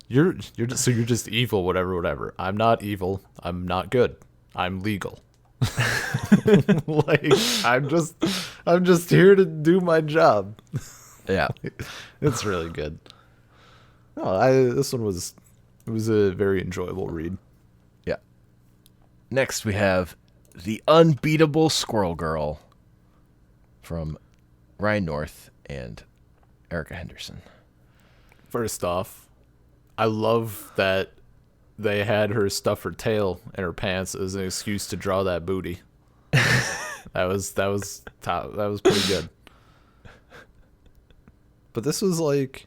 You're just evil, whatever. I'm not evil. I'm not good. I'm legal. Like I'm just here to do my job. Yeah, it's really good. No, this one was a very enjoyable read. Yeah. Next we have The Unbeatable Squirrel Girl from Ryan North and Erica Henderson. First off, I love that they had her stuff her tail in her pants as an excuse to draw that booty. That was pretty good. But this was like,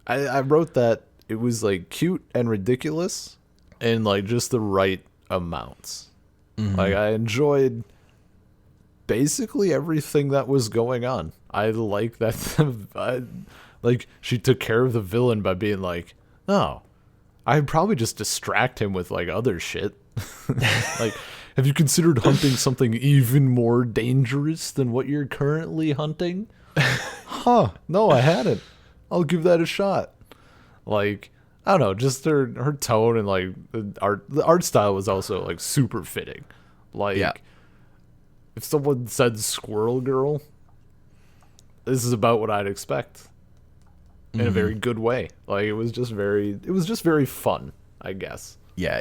I wrote that it was like cute and ridiculous in like just the right amounts. Like I enjoyed basically everything that was going on. I like that like she took care of the villain by being like, oh, I'd probably just distract him with like other shit. Like, have you considered hunting something even more dangerous than what you're currently hunting? Huh, no, I hadn't. I'll give that a shot. Like, I don't know, just her tone and like the art style was also like super fitting. Like, if someone said Squirrel Girl, this is about what I'd expect. In a very good way. Like it was just very fun, I guess. Yeah,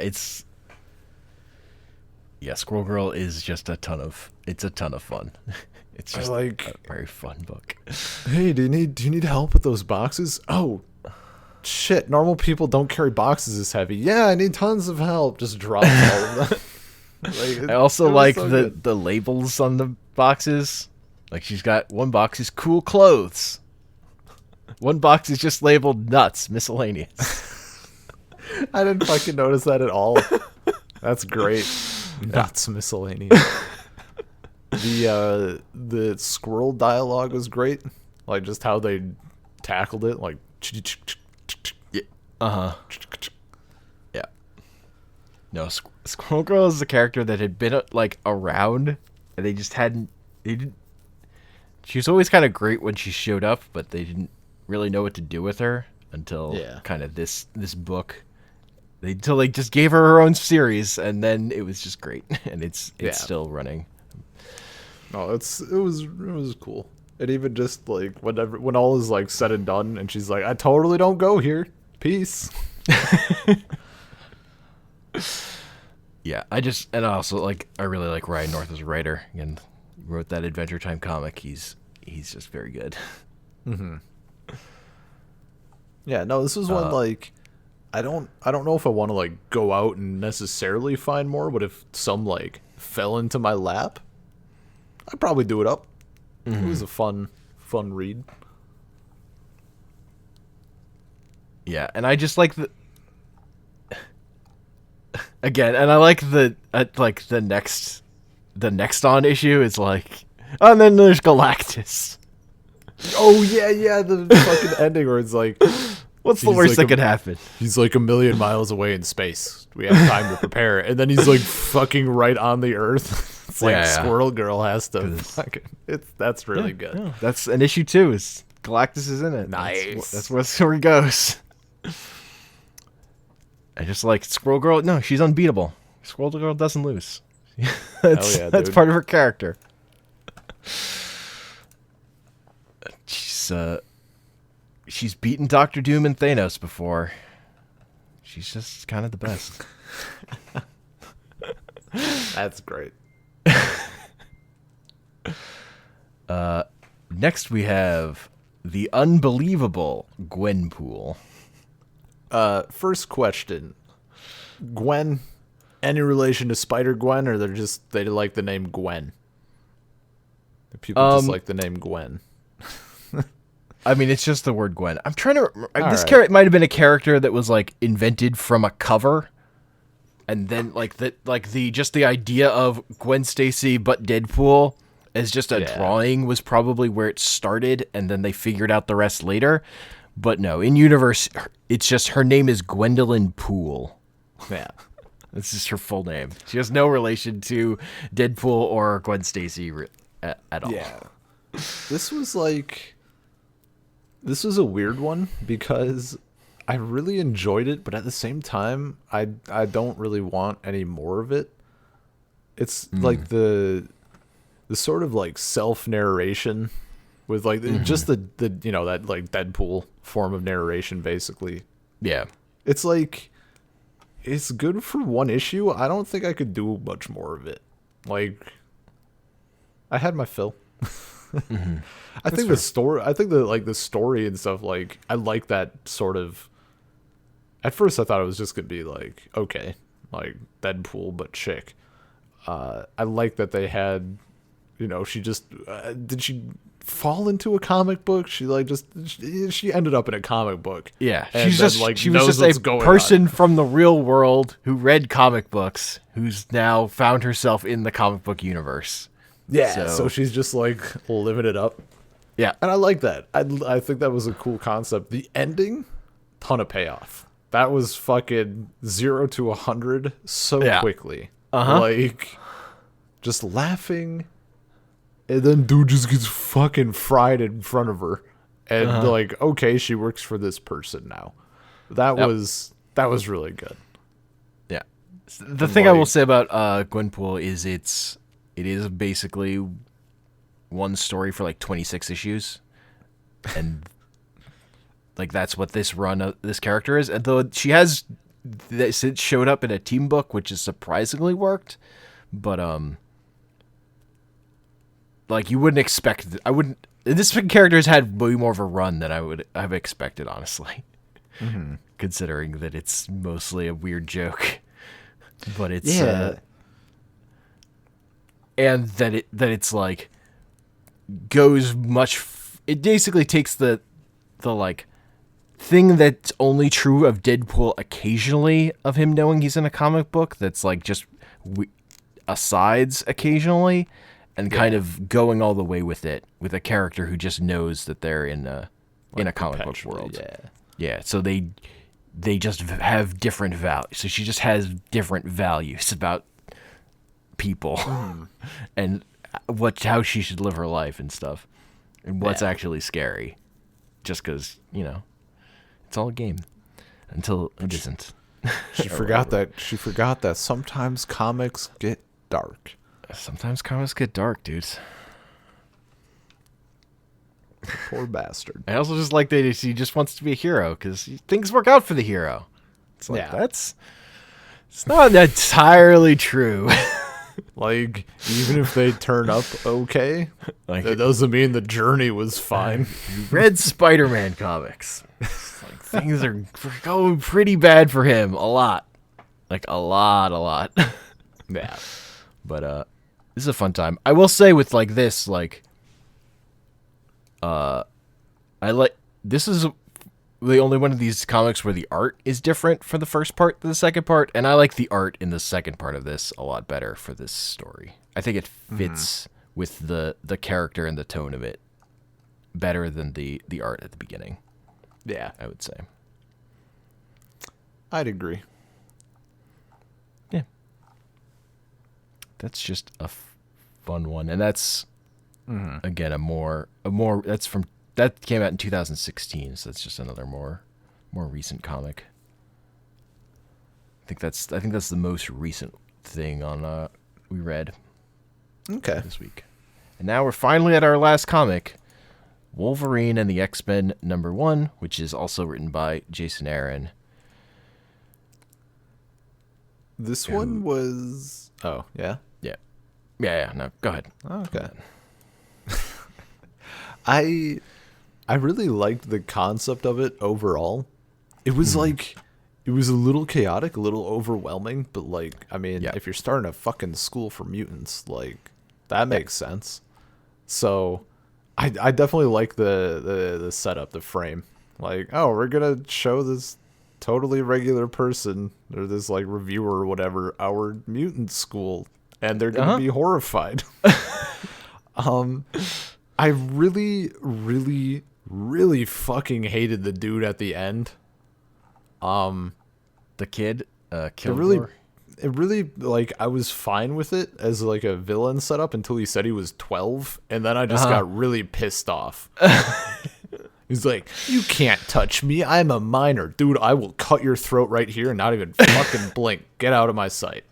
Squirrel Girl is just a ton of fun. It's just like a very fun book. Hey, do you need help with those boxes? Oh, shit! Normal people don't carry boxes this heavy. Yeah, I need tons of help. Just drop all of that. Like, I also like so the labels on the boxes. Like she's got one box is cool clothes. One box is just labeled nuts, miscellaneous. I didn't fucking notice that at all. That's great. Nuts, miscellaneous. The squirrel dialogue was great. Like just how they tackled it. Like, yeah. No, Squirrel Girl is a character that had been like around, and they just hadn't. She was always kind of great when she showed up, but they didn't really know what to do with her until Yeah. kind of this book. Until they just gave her own series, and then it was just great, and it's still running. Oh, it was cool. And even just like when all is like said and done, and she's like, "I totally don't go here. Peace." Yeah, I really like Ryan North as a writer, and wrote that Adventure Time comic. He's just very good. Yeah, no, this was one like I don't know if I want to like go out and necessarily find more, but if some like fell into my lap, I'd probably do it up. It was a fun read. Yeah, and I just like the again, and I like the next on issue is like, oh, and then there's Galactus. Oh yeah, the fucking ending where it's like, What's the worst that could happen? He's like a million miles away in space. We have time to prepare. And then he's like fucking right on the Earth. It's like Squirrel Girl has to fucking... That's really good. Yeah. That's an issue 2. Is Galactus is in it. Nice. That's where the story goes. I just like Squirrel Girl. No, she's unbeatable. Squirrel Girl doesn't lose. That's part of her character. She's beaten Doctor Doom and Thanos before. She's just kind of the best. That's great. Next we have the unbelievable Gwenpool. First question. Gwen, any relation to Spider-Gwen, or they like the name Gwen? People just like the name Gwen. I mean, it's just the word Gwen. I'm trying to remember. Character might have been a character that was like invented from a cover, and then the idea of Gwen Stacy but Deadpool as just a drawing was probably where it started, and then they figured out the rest later. But no, in universe, it's just her name is Gwendolyn Poole. Yeah, this is her full name. She has no relation to Deadpool or Gwen Stacy at all. Yeah, this was a weird one because I really enjoyed it, but at the same time, I don't really want any more of it. It's like the sort of like self-narration with like just the that like Deadpool form of narration, basically. Yeah. It's like, it's good for one issue. I don't think I could do much more of it. Like, I had my fill. I think the story and stuff, like, I like that sort of. At first I thought it was just gonna be like, okay, like Deadpool but chick. I like that they had, she just did she fall into a comic book? She she ended up in a comic book. Yeah, she was just a person from the real world who read comic books, who's now found herself in the comic book universe. Yeah, so she's just like living it up. Yeah, and I like that. I think that was a cool concept. The ending, ton of payoff. That was fucking 0 to 100 so quickly. Like, just laughing, and then dude just gets fucking fried in front of her, and like, okay, she works for this person now. That was really good. Yeah, the thing I will say about Gwenpool is it is basically one story for like 26 issues, and like that's what this run of this character is. And though it showed up in a team book, which has surprisingly worked, but like you wouldn't expect. This character has had way more of a run than I would have expected, honestly, considering that it's mostly a weird joke. But it's and that it's like goes much. It basically takes the like thing that's only true of Deadpool occasionally, of him knowing he's in a comic book, that's like just asides occasionally, and kind of going all the way with it with a character who just knows that they're in a comic book world. Yeah. So they just have different values. So she just has different values about people and how she should live her life and stuff, and what's actually scary just because, it's all a game until it isn't. She forgot that sometimes comics get dark. Sometimes comics get dark, dudes. Poor bastard. I also just like that he just wants to be a hero because things work out for the hero. It's like, it's not entirely true. Like, even if they turn up okay, that doesn't mean the journey was fine. You read Spider-Man comics. Like, things are going pretty bad for him. A lot. Like, a lot. Yeah. But, this is a fun time. I will say with, like, this, like, this is the only one of these comics where the art is different for the first part than the second part, and I like the art in the second part of this a lot better for this story. I think it fits with the character and the tone of it better than the art at the beginning. Yeah, I would say. I'd agree. Yeah. That's just a fun one, and that's again a more that came out in 2016, so that's just another more recent comic. I think that's the most recent thing on we read this week. And now we're finally at our last comic, Wolverine and the X-Men #1, which is also written by Jason Aaron. This one was Yeah, no, go ahead. Okay. I really liked the concept of it overall. It was like, it was a little chaotic, a little overwhelming, but like, I mean, if you're starting a fucking school for mutants, like, that makes sense. So I definitely like the setup, the frame. Like, oh, we're gonna show this totally regular person or this like reviewer or whatever our mutant school, and they're gonna be horrified. I really, really, really fucking hated the dude at the end. The kid, It really, like, I was fine with it as like a villain setup until he said he was 12, and then I just got really pissed off. He's like, you can't touch me, I'm a minor. Dude, I will cut your throat right here and not even fucking blink. Get out of my sight.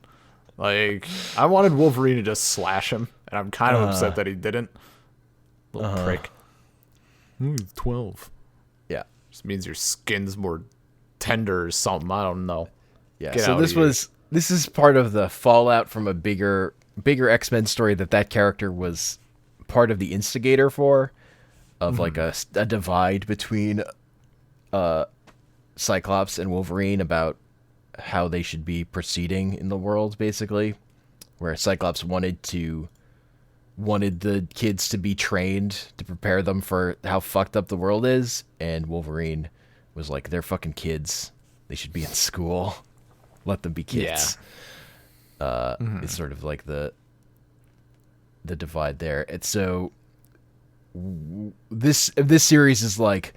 Like, I wanted Wolverine to just slash him, and I'm kind of upset that he didn't. Little prick. He's 12. Yeah. Just means your skin's more tender or something. I don't know. Yeah. Get so out this is part of the fallout from a bigger X-Men story that character was part of the instigator for, of like a divide between Cyclops and Wolverine about how they should be proceeding in the world, basically, where Cyclops wanted the kids to be trained to prepare them for how fucked up the world is, and Wolverine was like, they're fucking kids, they should be in school, let them be kids. It's sort of like the divide there. And so this series is like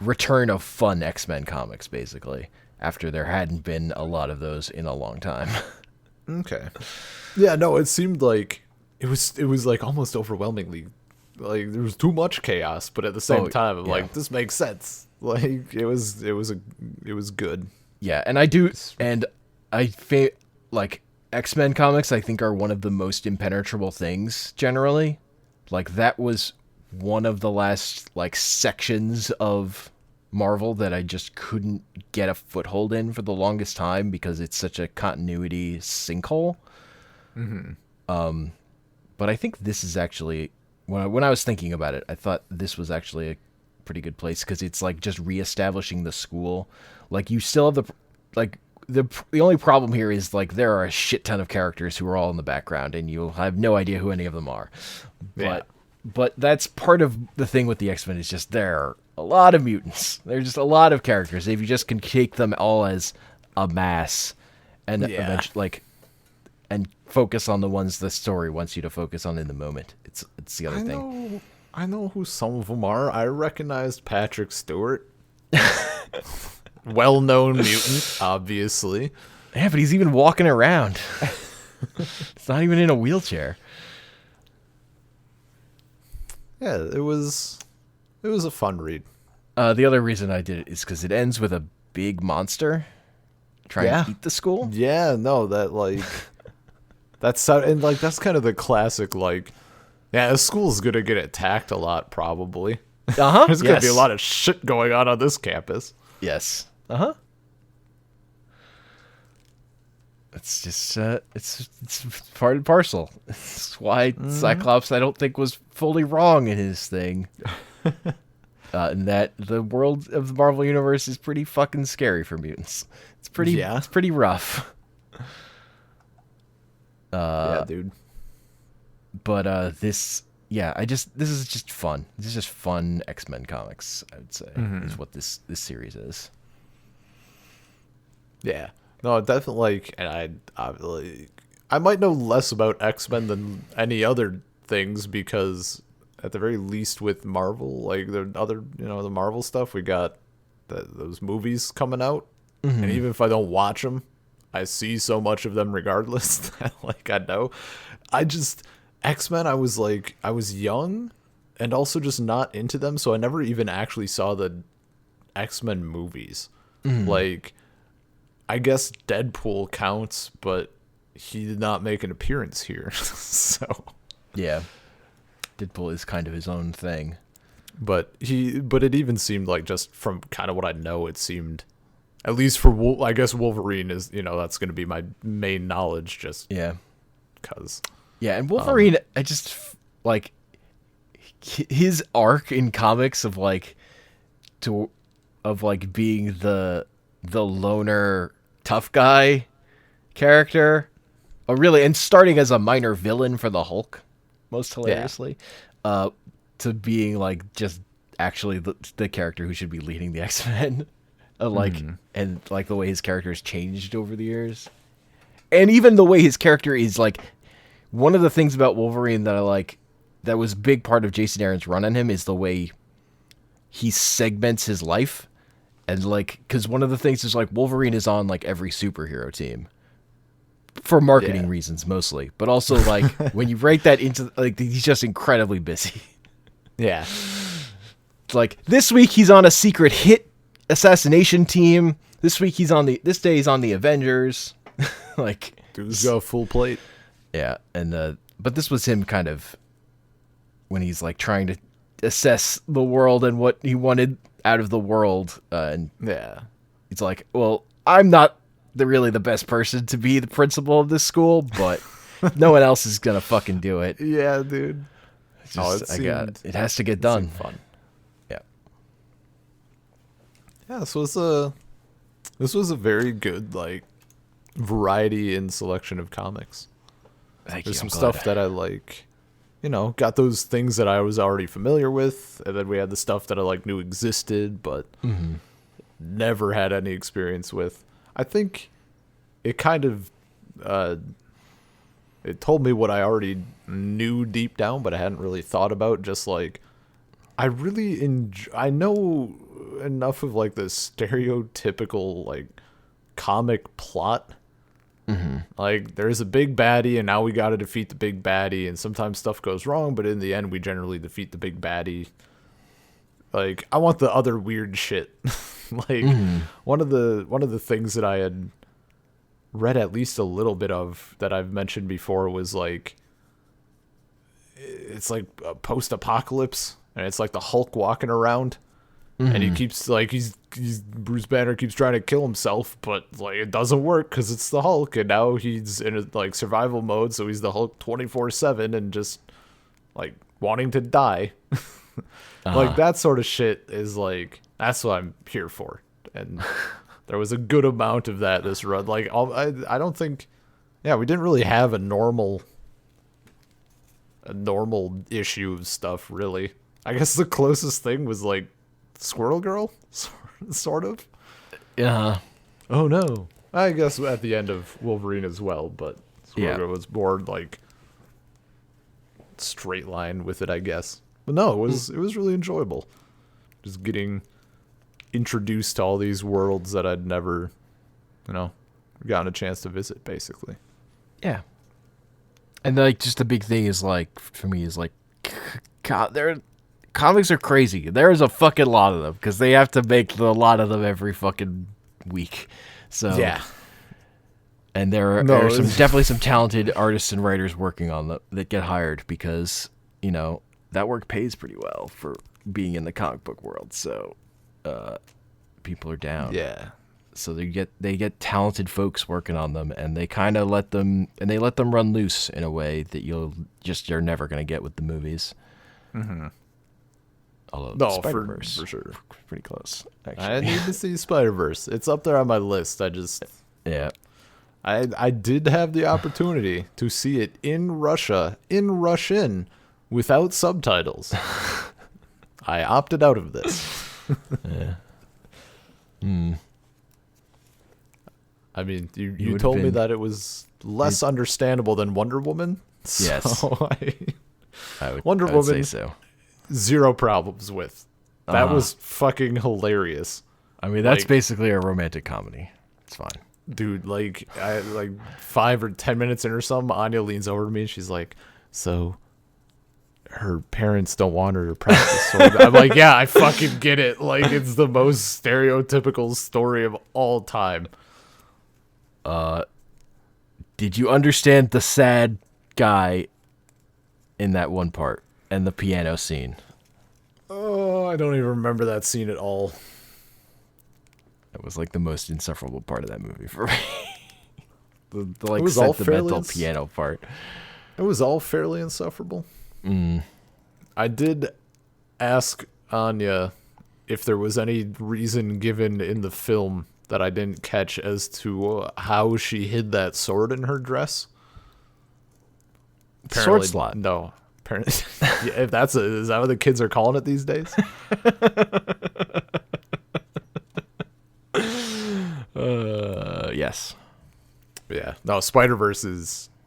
return of fun X-Men comics, basically, after there hadn't been a lot of those in a long time. Okay. Yeah, no, it seemed like it was like almost overwhelmingly, like, there was too much chaos, but at the same time, I'm like, this makes sense. Like, it was good. Yeah, and like, X-Men comics, I think, are one of the most impenetrable things generally. Like, that was one of the last like sections of Marvel that I just couldn't get a foothold in for the longest time because it's such a continuity sinkhole. But I think this is actually, when I was thinking about it, I thought this was actually a pretty good place because it's like just reestablishing the school. Like, you still have the only problem here is like there are a shit ton of characters who are all in the background and you'll have no idea who any of them are. But that's part of the thing with the X-Men, is just there are a lot of mutants. There's just a lot of characters. If you just can take them all as a mass and eventually, and focus on the ones the story wants you to focus on in the moment. It's the other thing. I know who some of them are. I recognized Patrick Stewart. Well-known mutant, obviously. Yeah, but he's even walking around. It's not even in a wheelchair. Yeah, it was a fun read. The other reason I did it is because it ends with a big monster trying Yeah. to eat the school. Yeah, no, that like and like that's kind of the classic like, yeah, the school's gonna get attacked a lot probably. Uh-huh. There's gonna be a lot of shit going on this campus. Yes. Uh-huh. It's just it's part and parcel. It's why Cyclops I don't think was fully wrong in his thing. And that the world of the Marvel universe is pretty fucking scary for mutants. It's pretty rough. Yeah, dude. But this is just fun. This is just fun X-Men comics, I would say, is what this series is. Yeah. No, definitely. Like, and I might know less about X-Men than any other things because, at the very least, with Marvel, like the other, the Marvel stuff, we got those movies coming out, and even if I don't watch them, I see so much of them regardless. That, like, I know. X-Men. I was young, and also just not into them, so I never even actually saw the X-Men movies. Like, I guess Deadpool counts, but he did not make an appearance here. So yeah, Deadpool is kind of his own thing. But it even seemed like, just from kind of what I know, it seemed, at least for I guess Wolverine is, that's going to be my main knowledge, just because. Yeah, and Wolverine, I just like his arc in comics of being the loner tough guy character, and starting as a minor villain for the Hulk, most hilariously, to being like just actually the character who should be leading the X-Men, and like the way his character has changed over the years, and even the way his character is like. One of the things about Wolverine that I like, that was a big part of Jason Aaron's run on him, is the way he segments his life. And like, because one of the things is like Wolverine is on like every superhero team for marketing reasons mostly, but also like when you write that into like, he's just incredibly busy. Yeah. It's like this week he's on a secret hit assassination team. This day he's on the Avengers. Like, dude's got full plate. Yeah, and but this was him kind of when he's like trying to assess the world and what he wanted out of the world, and it's like, well, I'm not really the best person to be the principal of this school, but no one else is gonna fucking do it. Yeah, dude. It has to get done. Fun. Yeah. Yeah, this was a very good like variety and selection of comics. There's some stuff that I like, got those things that I was already familiar with, and then we had the stuff that I like knew existed, but never had any experience with. I think it kind of, it told me what I already knew deep down, but I hadn't really thought about. Just like, I know enough of like the stereotypical like comic plot. Like, there's a big baddie, and now we got to defeat the big baddie, and sometimes stuff goes wrong, but in the end, we generally defeat the big baddie. Like, I want the other weird shit. Like, one of the things that I had read at least a little bit of that I've mentioned before was like, it's like a post-apocalypse, and it's like the Hulk walking around. And he keeps like he's Bruce Banner keeps trying to kill himself, but like it doesn't work because it's the Hulk, and now he's in a like survival mode, so he's the Hulk 24/7 and just like wanting to die. Like that sort of shit is like, that's what I'm here for, and there was a good amount of that this run. Like I don't think, we didn't really have a normal issue of stuff really. I guess the closest thing was like Squirrel Girl, sort of. Yeah. Oh no. I guess at the end of Wolverine as well, but Squirrel Girl was more like straight line with it, I guess. But no, it was really enjoyable. Just getting introduced to all these worlds that I'd never, gotten a chance to visit, basically. Yeah. And like, just the big thing is like, for me, is like, comics are crazy. There's a fucking lot of them because they have to make a lot of them every fucking week. So Yeah. and there are definitely some talented artists and writers working on them that get hired because, you know, that work pays pretty well for being in the comic book world. So people are down. Yeah. So they get talented folks working on them, and they kind of let them run loose in a way that you're never going to get with the movies. Mm-hmm. Although Spider-Verse, for sure, pretty close. Actually, I need to see Spider-Verse. It's up there on my list. Yeah. I did have the opportunity to see it in Russia, in Russian, without subtitles. I opted out of this. Yeah. Hmm. I mean, you told me that it was less understandable than Wonder Woman. Yes. So I would Woman say so. Zero problems with. That was fucking hilarious. I mean, that's basically a romantic comedy. It's fine. Dude, like 5 or 10 minutes in or something, Anya leans over to me and she's like, so her parents don't want her to practice sword. I'm like, yeah, I fucking get it. Like, it's the most stereotypical story of all time. Did you understand the sad guy in that one part and the piano scene? Oh, I don't even remember that scene at all. That was like the most insufferable part of that movie for me. the like It was all sentimental piano part. It was all fairly insufferable. I did ask Anya if there was any reason given in the film that I didn't catch as to how she hid that sword in her dress. Sword slot. No. Apparently, if is that what the kids are calling it these days? Yes. Yeah. No, Spider-Verse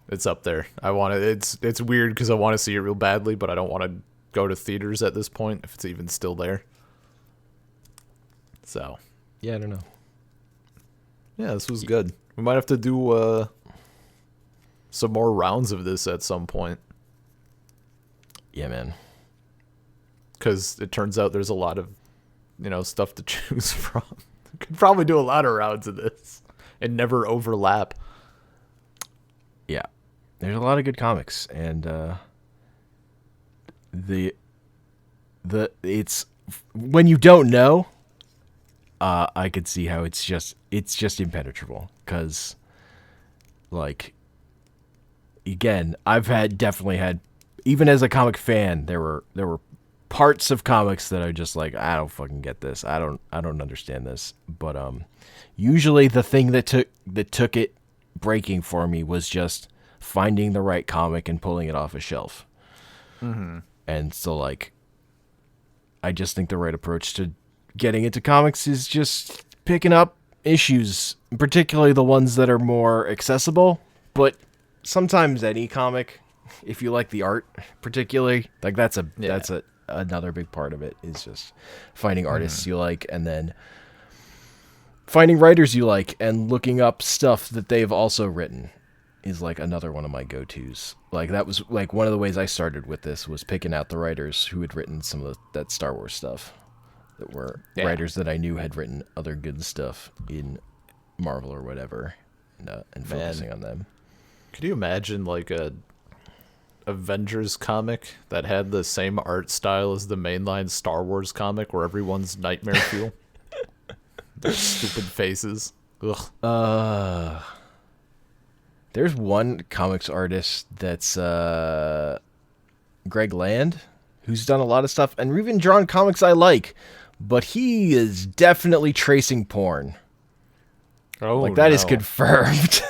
it's up there. I want it. It's weird because I want to see it real badly, but I don't want to go to theaters at this point if it's even still there. So. Yeah, I don't know. Yeah, this was good. We might have to do some more rounds of this at some point. Yeah, man. Because it turns out there's a lot of, stuff to choose from. Could probably do a lot of rounds of this and never overlap. Yeah, there's a lot of good comics, and it's when you don't know. I could see how it's just impenetrable because, like, again, I've definitely had, even as a comic fan, there were parts of comics that are just like, I don't fucking get this. I don't understand this. But usually the thing that took it breaking for me was just finding the right comic and pulling it off a shelf. Mm-hmm. And so, like, I just think the right approach to getting into comics is just picking up issues, particularly the ones that are more accessible. But sometimes any comic, if you like the art, particularly, like that's another big part of it is just finding artists you like, and then finding writers you like, and looking up stuff that they've also written is like another one of my go-tos. Like that was like one of the ways I started with this was picking out the writers who had written some of that Star Wars stuff. That were writers that I knew had written other good stuff in Marvel or whatever, and focusing on them. Could you imagine like a Avengers comic that had the same art style as the mainline Star Wars comic, where everyone's nightmare fuel? Their stupid faces. Ugh. There's one comics artist that's Greg Land, who's done a lot of stuff and even drawn comics I like. But he is definitely tracing porn. Oh, like that is confirmed.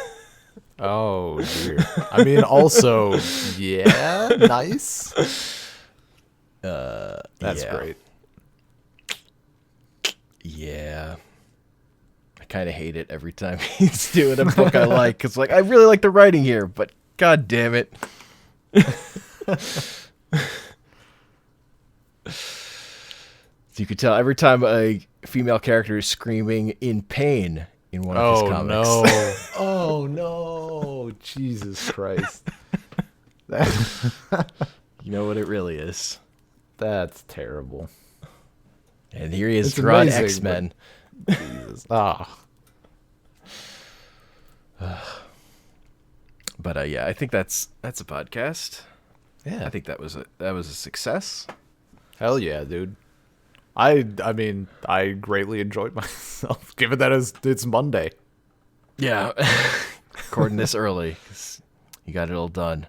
Oh dear. I mean, also, yeah, nice. That's great. Yeah. I kind of hate it every time he's doing a book I like. Because, like, I really like the writing here, but god damn it. You could tell every time a female character is screaming in pain in one of his comics. Oh, no. Oh, no. Jesus Christ. You know what it really is. That's terrible. And here he is, It's drawing amazing, X-Men. Jesus. Ah. But yeah, I think that's a podcast. Yeah. I think that was a success. Hell yeah, dude. I mean, I greatly enjoyed myself, given that it's Monday. Yeah, recording this early 'cause you got it all done.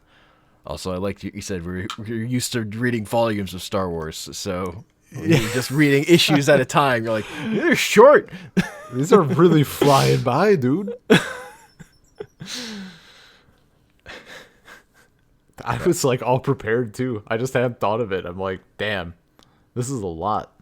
Also, I liked you said we're used to reading volumes of Star Wars, so when you're just reading issues at a time. You're like, they're short. These are really flying by, dude. I was like all prepared too. I just hadn't thought of it. I'm like, damn, this is a lot.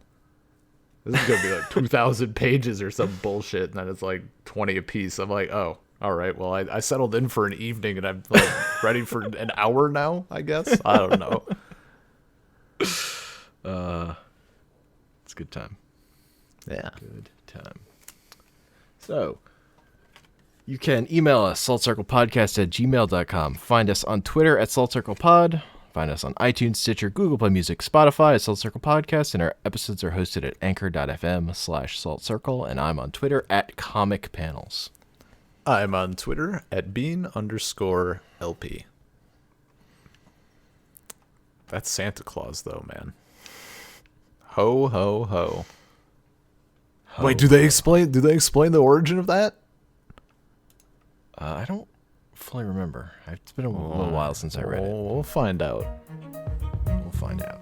This is gonna be like 2,000 pages or some bullshit, and then it's like 20 a piece. I'm like, oh, all right. Well, I settled in for an evening, and I'm like ready for an hour now. I guess I don't know. It's a good time. Yeah. Good time. So, you can email us, saltcirclepodcast@gmail.com. Find us on Twitter @saltcirclepod. Find us on iTunes, Stitcher, Google Play Music, Spotify at Salt Circle Podcast, and our episodes are hosted at anchor.fm/saltcircle, and I'm on Twitter @comicpanels. I'm on Twitter @bean_LP. That's Santa Claus, though, man. Ho ho ho. Wait, do they explain the origin of that? I don't fully remember. It's been a little while since I read it. We'll find out. We'll find out.